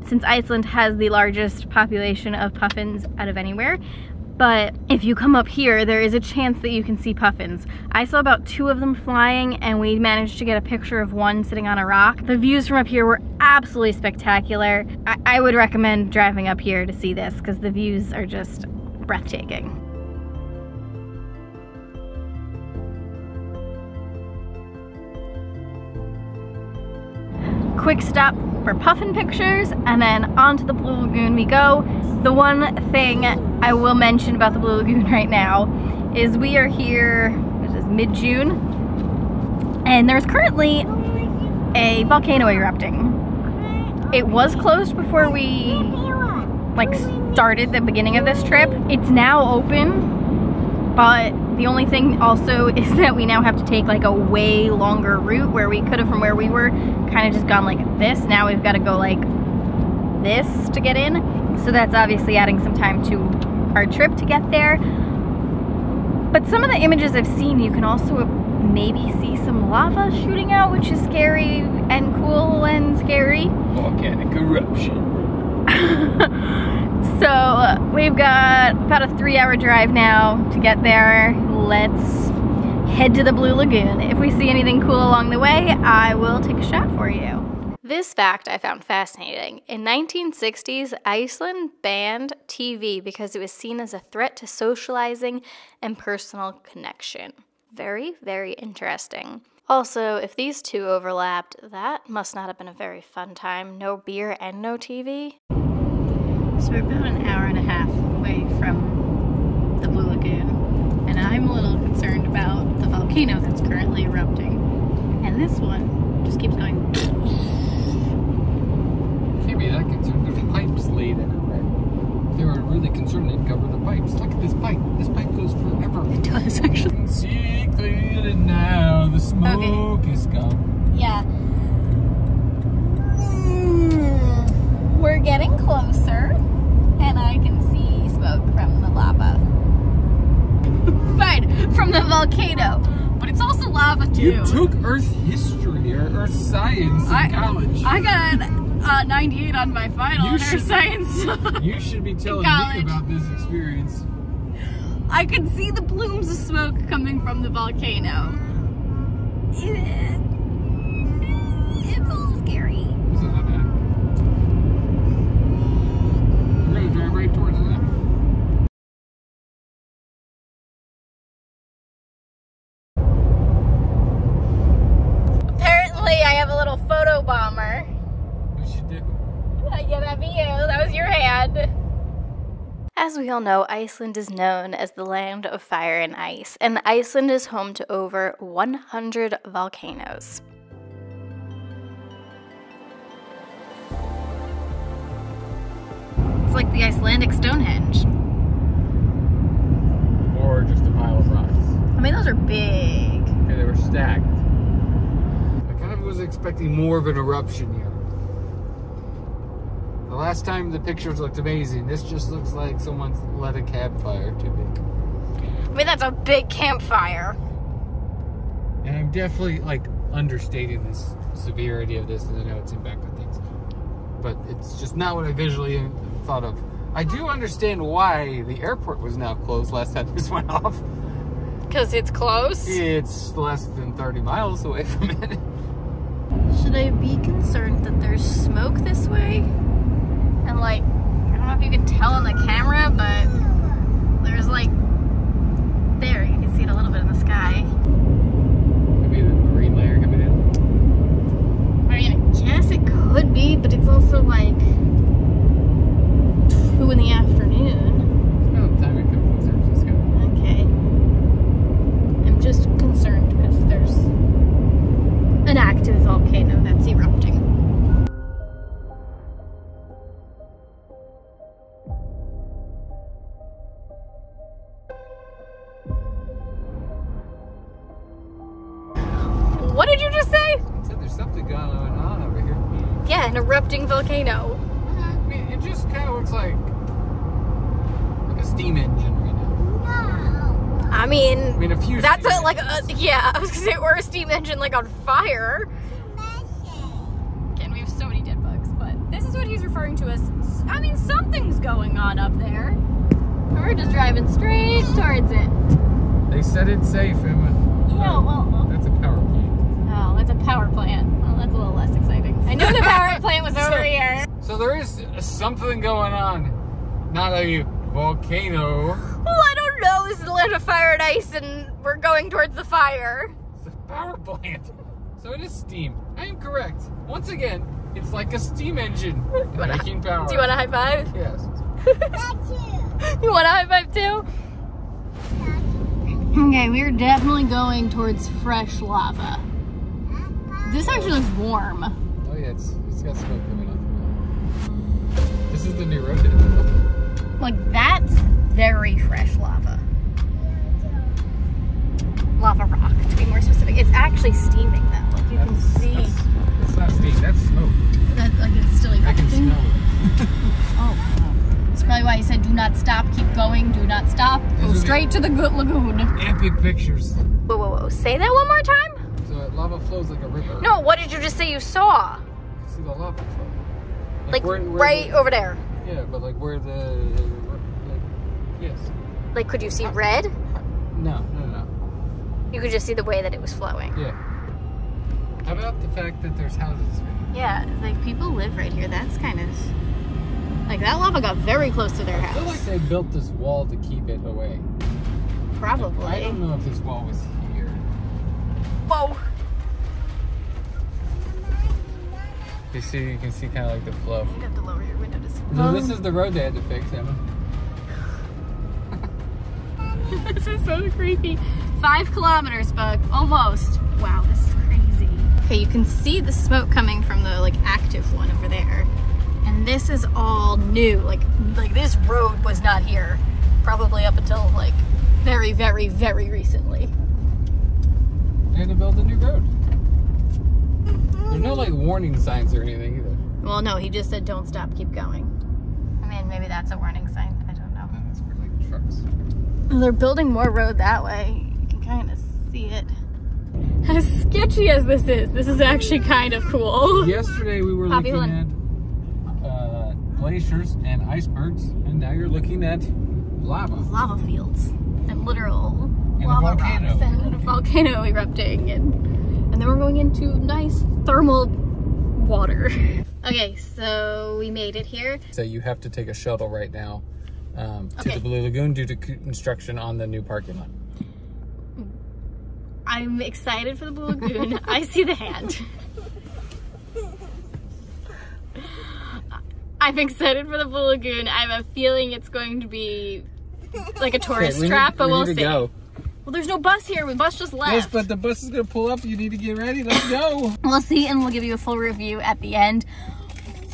since Iceland has the largest population of puffins out of anywhere. but if you come up here, there is a chance that you can see puffins. I saw about 2 of them flying, and we managed to get a picture of one sitting on a rock. The views from up here were absolutely spectacular. I would recommend driving up here to see this because the views are just breathtaking. Quick stop for puffin pictures, and then onto the Blue Lagoon we go. The one thing I will mention about the Blue Lagoon right now is we are here, this is mid-June, and there's currently a volcano erupting. It was closed before we started the beginning of this trip. It's now open, but the only thing also is that we now have to take like a way longer route, where we could have, from where we were, kind of just gone like this. Now we've got to go like this to get in. So that's obviously adding some time to our trip to get there. But some of the images I've seen, you can also maybe see some lava shooting out, which is scary and cool and scary. Volcanic eruption. So we've got about a 3-hour drive now to get there. Let's head to the Blue Lagoon. If we see anything cool along the way, I will take a shot for you. This fact I found fascinating. In 1960s, Iceland banned TV because it was seen as a threat to socializing and personal connection. Very, very interesting. Also, if these two overlapped, that must not have been a very fun time. No beer and no TV. So we're about an hour and a half away from the Blue Lagoon, and I'm a little concerned about the volcano that's currently erupting. And this one just keeps going. Can't be that concerned. There's pipes laid everywhere. If they were really concerned, they'd cover the pipes. Look at this pipe. This pipe goes forever. It does, actually. You can see clearly now. The smoke is gone. Yeah. We're getting closer, and I can see smoke from the lava. Fine, from the volcano, but it's also lava too. You took Earth history or Earth science in college. I got 98 on my final in Earth science. You should be telling me about this experience. I could see the plumes of smoke coming from the volcano. It's a little scary. It's not bad. We're gonna drive right towards it. Apparently, I have a little photo bomber. What you do? Yeah, that'd be you. That was your hand. As we all know, Iceland is known as the land of fire and ice, and Iceland is home to over 100 volcanoes. It's like the Icelandic Stonehenge. Or just a pile of rocks. I mean, those are big. Okay, they were stacked. I kind of was expecting more of an eruption here. The last time the pictures looked amazing. This just looks like someone's lit a campfire to me. I mean, that's a big campfire. And I'm definitely like understating this severity of this, and I know it's impacted things. But it's just not what I visually thought of. I do understand why the airport was now closed last time this went off. Because it's close? It's less than 30 miles away from it. Should I be concerned that there's smoke this way? And like, I don't know if you can tell on the camera, but there's like, there, you can see it a little bit in the sky. Could be the green layer coming in. I mean, yes, it could be, but it's also like 2 in the afternoon. By the time it comes in San Francisco. Okay. I'm just concerned because there's an active volcano that's erupting. What did you just say? I said there's something going on over here. Yeah, an erupting volcano. I mean, it just kind of looks like a steam engine right now. I mean a few. that's yeah, I was gonna say, or a steam engine like on fire. Again, we have so many dead bugs, but this is what he's referring to as, I mean, something's going on up there. We're just driving straight towards it. They said it's safe, Emma. Yeah, well. That's a power plant. Oh, that's a power plant. Well, that's a little less exciting. I knew the power plant was over here. So there is something going on. Not a volcano. Well, I don't know. This is the land of fire and ice, and we're going towards the fire. It's a power plant. So it is steam. I am correct. Once again, it's like a steam engine making power. Do you want a high five? Yes. You want a high five too? Okay, we're definitely going towards fresh lava. This actually looks warm. Oh yeah, it's got smoke coming off of it. This is the new road that it built. Like, that's very fresh lava. Lava rock, to be more specific. It's actually steaming though. Like, you can see. It's not steam, that's smoke. Like, it's still I can erupting. smell it. Oh, that's probably why he said do not stop, keep going, do not stop. Go straight to the lagoon. Epic pictures. Whoa, whoa, whoa. Say that one more time? So lava flows like a river. No, what did you just say you saw? You see the lava flow. Like where right over there. Yeah, but like where the, yes. Like, could you see red? No. You could just see the way that it was flowing. Yeah. How about the fact that there's houses right here? Yeah, like people live right here. That's kind of, like, that lava got very close to their I house. feel like they built this wall to keep it away. Probably. I don't know if this wall was here. Whoa. You can see kind of like the flow. You have to lower your window to see. No, this is the road they had to fix, Emma. This is so creepy. 5 kilometers, but almost. Wow, this is crazy. Okay, you can see the smoke coming from the like active one over there. And this is all new. Like this road was not here. Probably up until like very, very, very recently. They had to build a new road. There's no like warning signs or anything either. Well, no, he just said don't stop, keep going. I mean, maybe that's a warning sign. I don't know. That's for like trucks. Well, they're building more road that way. You can kind of see it. As sketchy as this is actually kind of cool. Yesterday we were looking at glaciers and icebergs, and now you're looking at lava. Lava fields and literal and lava a volcano. rocks and a volcano erupting, and then we're going into nice thermal water. Okay, so we made it here. So you have to take a shuttle right now to Okay. the Blue Lagoon due to construction on the new parking lot. I'm excited for the Blue Lagoon. I see the hand. I'm excited for the Blue Lagoon. I have a feeling it's going to be like a tourist trap, but we'll see. Go. Well, there's no bus here. The bus just left. Yes, but the bus is going to pull up. You need to get ready. Let's go. We'll see, and we'll give you a full review at the end.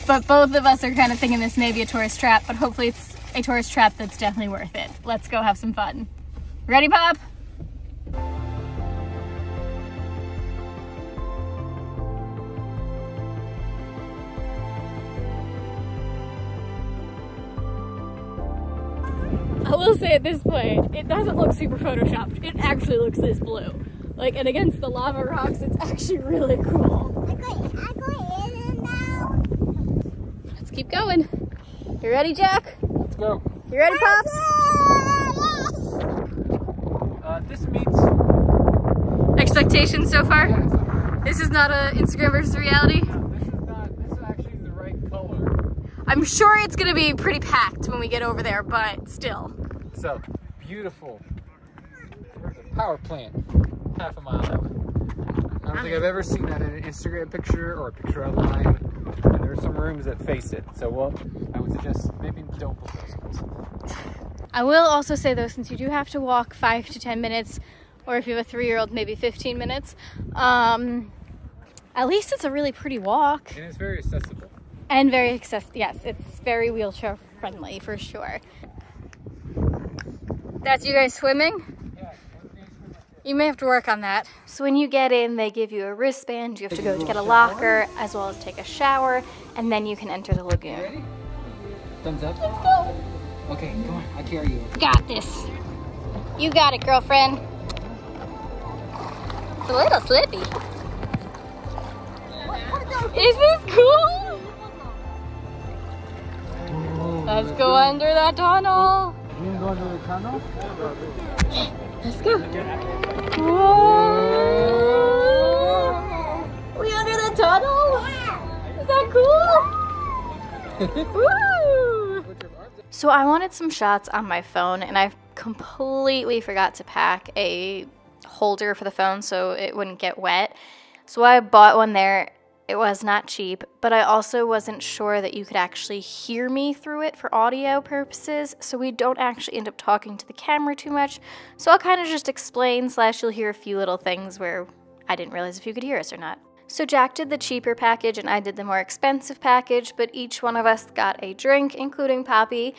But both of us are kind of thinking this may be a tourist trap, but hopefully it's a tourist trap that's definitely worth it. Let's go have some fun. Ready, Pop? I will say at this point, it doesn't look super photoshopped. It actually looks this blue. Like, and against the lava rocks, it's actually really cool. Let's keep going. You ready, Jack? Let's go. You ready, Pops? This meets Expectations so far? Yeah, so far. This is not a Instagram versus reality? No, this is not. This is actually the right color. I'm sure it's gonna be pretty packed when we get over there, but still. So beautiful. There's a power plant, half a mile that way. I don't think I've ever seen that in an Instagram picture or a picture online. And there are some rooms that face it. So, well, I would suggest maybe don't book those ones. I will also say though, since you do have to walk 5 to 10 minutes, or if you have a 3-year-old, maybe 15 minutes, at least it's a really pretty walk. And it's very accessible. And very accessible, yes, it's very wheelchair friendly for sure. That's you guys swimming? Yeah. You may have to work on that. So when you get in, they give you a wristband, you have to go to get a locker, as well as take a shower, and then you can enter the lagoon. Ready? Thumbs up. Let's go. Okay, come on, I'll carry you. Got this. You got it, girlfriend. It's a little slippy. Is this cool? Let's go under that tunnel. You going to the tunnel? Let's go. Whoa! We under the tunnel? Is that cool? Woo! So I wanted some shots on my phone, and I completely forgot to pack a holder for the phone so it wouldn't get wet. So I bought one there. It was not cheap, but I also wasn't sure that you could actually hear me through it for audio purposes, so we don't actually end up talking to the camera too much. So I'll kind of just explain / you'll hear a few little things where I didn't realize if you could hear us or not. So Jack did the cheaper package and I did the more expensive package, but each one of us got a drink, including Poppy,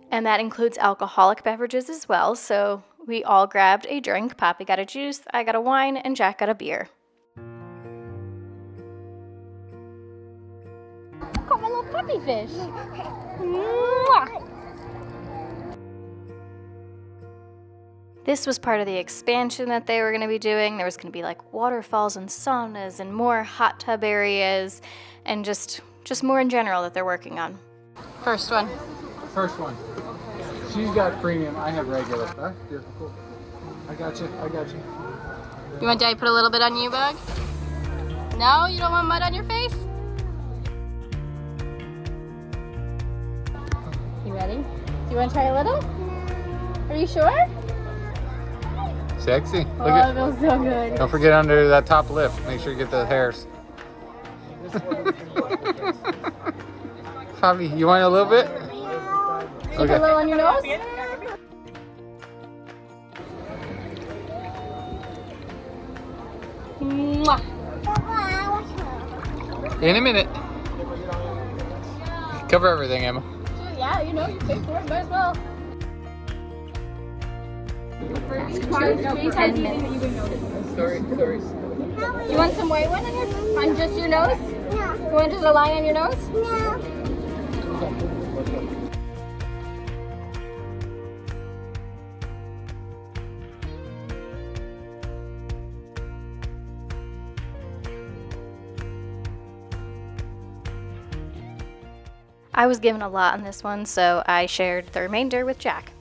and that includes alcoholic beverages as well. So we all grabbed a drink. Poppy got a juice, I got a wine, and Jack got a beer. Caught my little puppy fish. Mwah. This was part of the expansion that they were going to be doing. There was going to be like waterfalls and saunas and more hot tub areas and just more in general that they're working on. First one. First one. She's got premium, I have regular. Huh? Cool. I got you, I got you. You want Daddy put a little bit on you, Bug? No? You don't want mud on your face? You ready? Do you want to try a little? Are you sure? Sexy. Look it feels so good. Don't forget under that top lip. Make sure you get the hairs. Poppy, you want a little bit? Should you put a little on your nose? Mwah. In a minute. Cover everything, Emma. Yeah, you know, you pay for it, might as well. Sorry. You want some white one on just your nose? No. You want just a line on your nose? No. I was given a lot on this one, so I shared the remainder with Jack.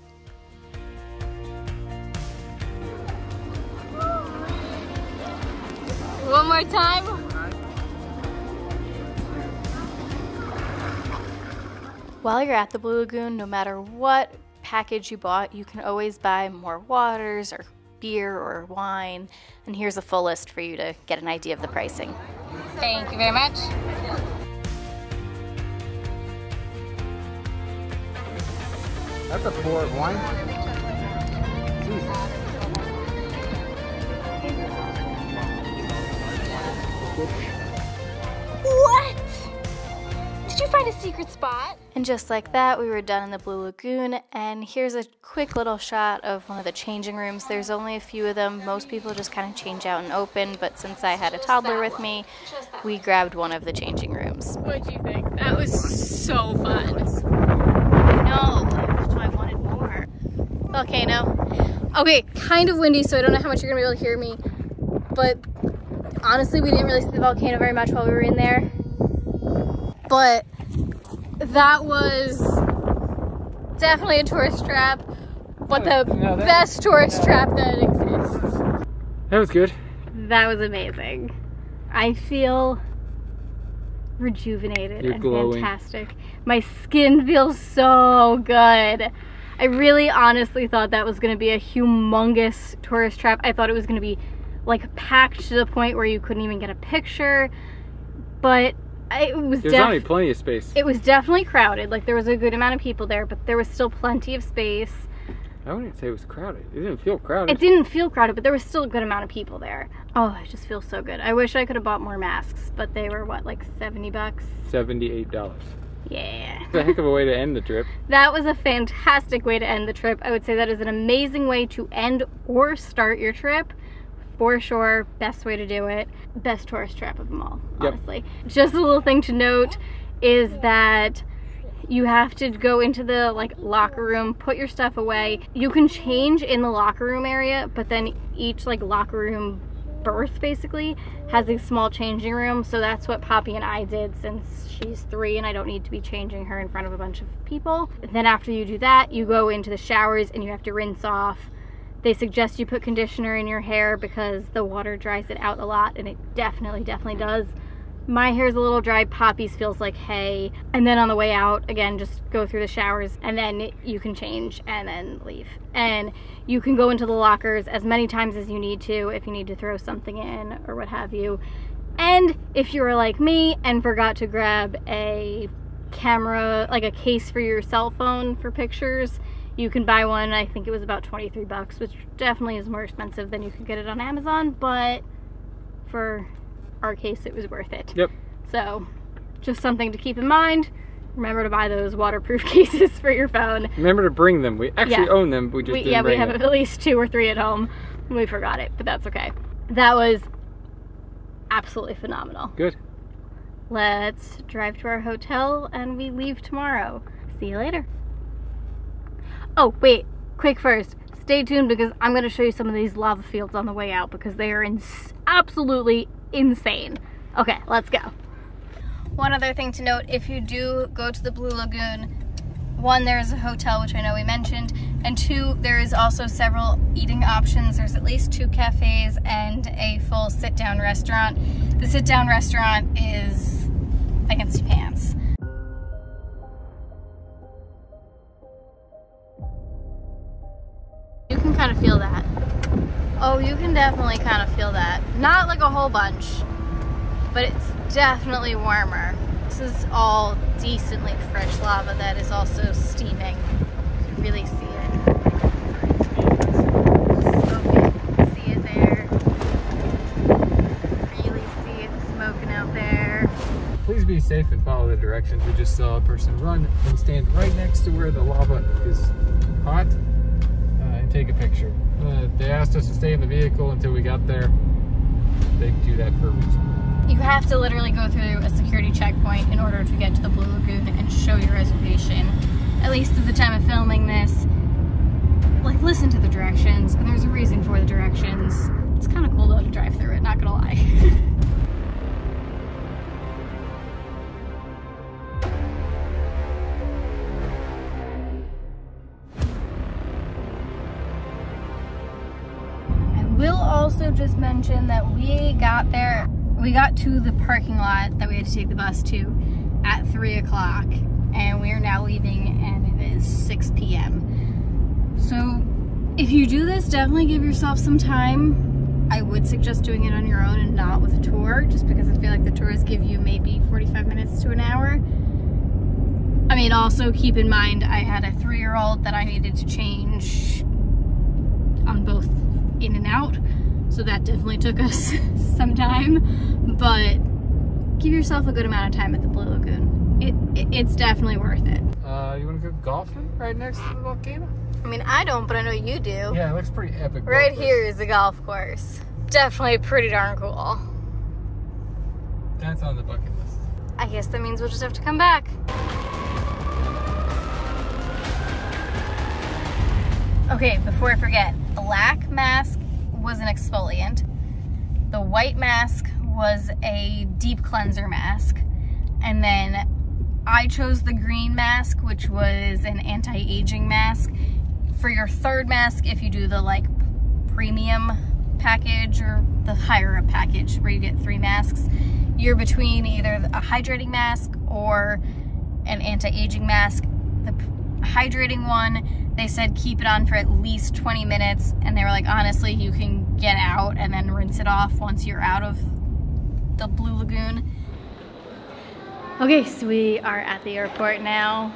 One more time. While you're at the Blue Lagoon, no matter what package you bought, you can always buy more waters or beer or wine. And here's a full list for you to get an idea of the pricing. Thank you very much. That's a pour of wine. Jesus. What? Did you find a secret spot? And just like that, we were done in the Blue Lagoon, and here's a quick little shot of one of the changing rooms. There's only a few of them. Most people just kind of change out and open, but since I had a toddler with me, we grabbed one of the changing rooms. What'd you think? That was so fun. I know, that's why I wanted more. Volcano. Okay, kind of windy, so I don't know how much you're gonna be able to hear me, but honestly, we didn't really see the volcano very much while we were in there. But that was definitely a tourist trap, but the best tourist trap that exists. That was good. That was amazing. I feel rejuvenated and glowing. Fantastic. My skin feels so good. I really honestly thought that was going to be a humongous tourist trap. I thought it was going to be like packed to the point where you couldn't even get a picture, but there's only plenty of space. It was definitely crowded. Like there was a good amount of people there, but there was still plenty of space. I wouldn't say it was crowded. It didn't feel crowded. It didn't feel crowded, but there was still a good amount of people there. Oh, it just feels so good. I wish I could have bought more masks, but they were what, like 70 bucks? $78. Yeah. It's a heck of a way to end the trip. That was a fantastic way to end the trip. I would say that is an amazing way to end or start your trip. For sure, best way to do it. Best tourist trap of them all, honestly. Yep. Just a little thing to note is that you have to go into the locker room, put your stuff away. You can change in the locker room area, but then each locker room berth basically has a small changing room, so that's what Poppy and I did since she's 3 and I don't need to be changing her in front of a bunch of people. Then after you do that, you go into the showers and you have to rinse off. They suggest you put conditioner in your hair because the water dries it out a lot, and it definitely does. My hair's a little dry, Poppy's feels like hay. And then on the way out, again, just go through the showers and then you can change and then leave. And you can go into the lockers as many times as you need to if you need to throw something in or what have you. And if you were like me and forgot to grab a camera, like a case for your cell phone for pictures, you can buy one. I think it was about 23 bucks, which definitely is more expensive than you could get it on Amazon, but for our case it was worth it. Yep. So just something to keep in mind. Remember to buy those waterproof cases for your phone. Remember to bring them. We actually own them. We just didn't bring we have them. at least 2 or 3 at home. We forgot it, but that's okay. That was absolutely phenomenal. Good. Let's drive to our hotel and we leave tomorrow. See you later. Oh, wait, quick first. Stay tuned because I'm going to show you some of these lava fields on the way out because they are absolutely insane. Okay, let's go. One other thing to note, if you do go to the Blue Lagoon, 1, there's a hotel, which I know we mentioned, and 2, there is also several eating options. There's at least 2 cafes and a full sit-down restaurant. The sit-down restaurant is against your pants. You can kind of feel that. Oh, you can definitely kind of feel that. Not like a whole bunch, but it's definitely warmer. This is all decently fresh lava that is also steaming. You can really see it. Smoking. See it there. Really see it smoking out there. Please be safe and follow the directions. We just saw a person run and stand right next to where the lava is hot and take a picture. They asked us to stay in the vehicle until we got there. They do that for a reason. You have to literally go through a security checkpoint in order to get to the Blue Lagoon and show your reservation. At least at the time of filming this, like, listen to the directions, and there's a reason for the directions. It's kind of cool though to drive through it, not gonna lie. I will also just mention that we got to the parking lot that we had to take the bus to at 3 o'clock, and we are now leaving and it is 6 p.m. So if you do this, definitely give yourself some time. I would suggest doing it on your own and not with a tour, just because I feel like the tours give you maybe 45 minutes to an hour. I mean, also keep in mind I had a 3-year-old that I needed to change on both in and out, so that definitely took us some time, but give yourself a good amount of time at the Blue Lagoon. It's definitely worth it. You want to go golfing right next to the volcano? I mean, I don't, but I know you do. Yeah, it looks pretty epic. Right here is the golf course. Definitely pretty darn cool. That's on the bucket list. I guess that means we'll just have to come back. Okay, before I forget, black mask was an exfoliant. The white mask was a deep cleanser mask. And then I chose the green mask, which was an anti-aging mask. For your 3rd mask, if you do the like premium package or the higher up package where you get 3 masks, you're between either a hydrating mask or an anti-aging mask. The hydrating one, they said keep it on for at least 20 minutes, and they were like, honestly, you can get out and then rinse it off once you're out of the Blue Lagoon. Okay, so we are at the airport now.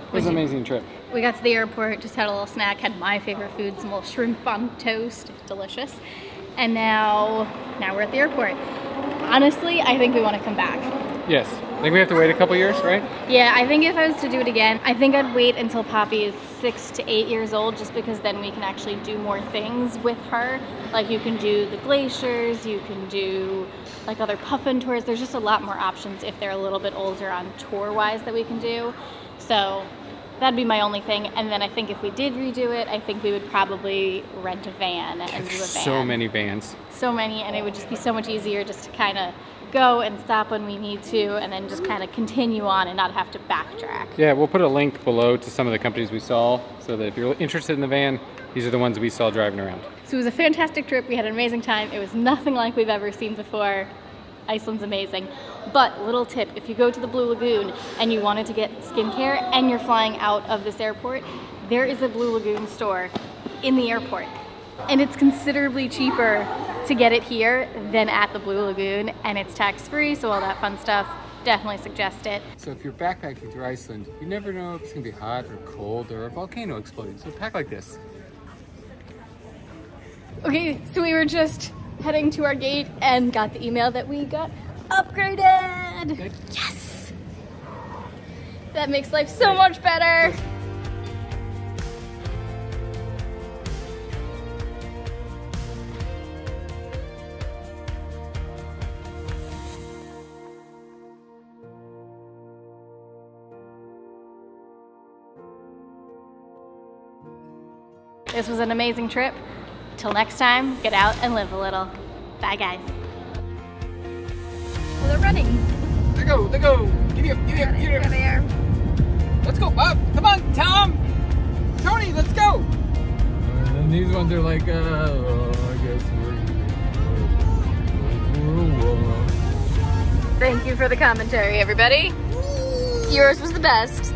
It was an amazing trip. We got to the airport, just had a little snack, had my favorite food, some little shrimp on toast, delicious. And now we're at the airport. Honestly, I think we want to come back. Yes. I think we have to wait a couple years, right? Yeah, I think if I was to do it again, I think I'd wait until Poppy is 6 to 8 years old, just because then we can actually do more things with her. Like, you can do the glaciers, you can do like other puffin tours. There's just a lot more options if they're a little bit older on tour-wise that we can do. So that'd be my only thing. And then I think if we did redo it, I think we would probably rent a van and do a van. So many vans. So many, and it would just be so much easier just to kind of go and stop when we need to, and then just kind of continue on and not have to backtrack. Yeah, we'll put a link below to some of the companies we saw, so that if you're interested in the van, these are the ones we saw driving around. So it was a fantastic trip. We had an amazing time. It was nothing like we've ever seen before. Iceland's amazing. But little tip, if you go to the Blue Lagoon and you wanted to get skincare and you're flying out of this airport, there is a Blue Lagoon store in the airport. And it's considerably cheaper to get it here than at the Blue Lagoon, and it's tax-free, so all that fun stuff. Definitely suggest it. So if you're backpacking through Iceland, you never know if it's gonna be hot or cold or a volcano exploding, so pack like this. Okay, so we were just heading to our gate and got the email that we got upgraded. Good. Yes! That makes life so much better. This was an amazing trip. Till next time, get out and live a little. Bye, guys. Oh, they're running. They go, they go. Give me up, give me up, give me up. There. Let's go, Bob. Come on, Tom. Tony, let's go. And these ones are like, I guess we're Thank you for the commentary, everybody. Yours was the best.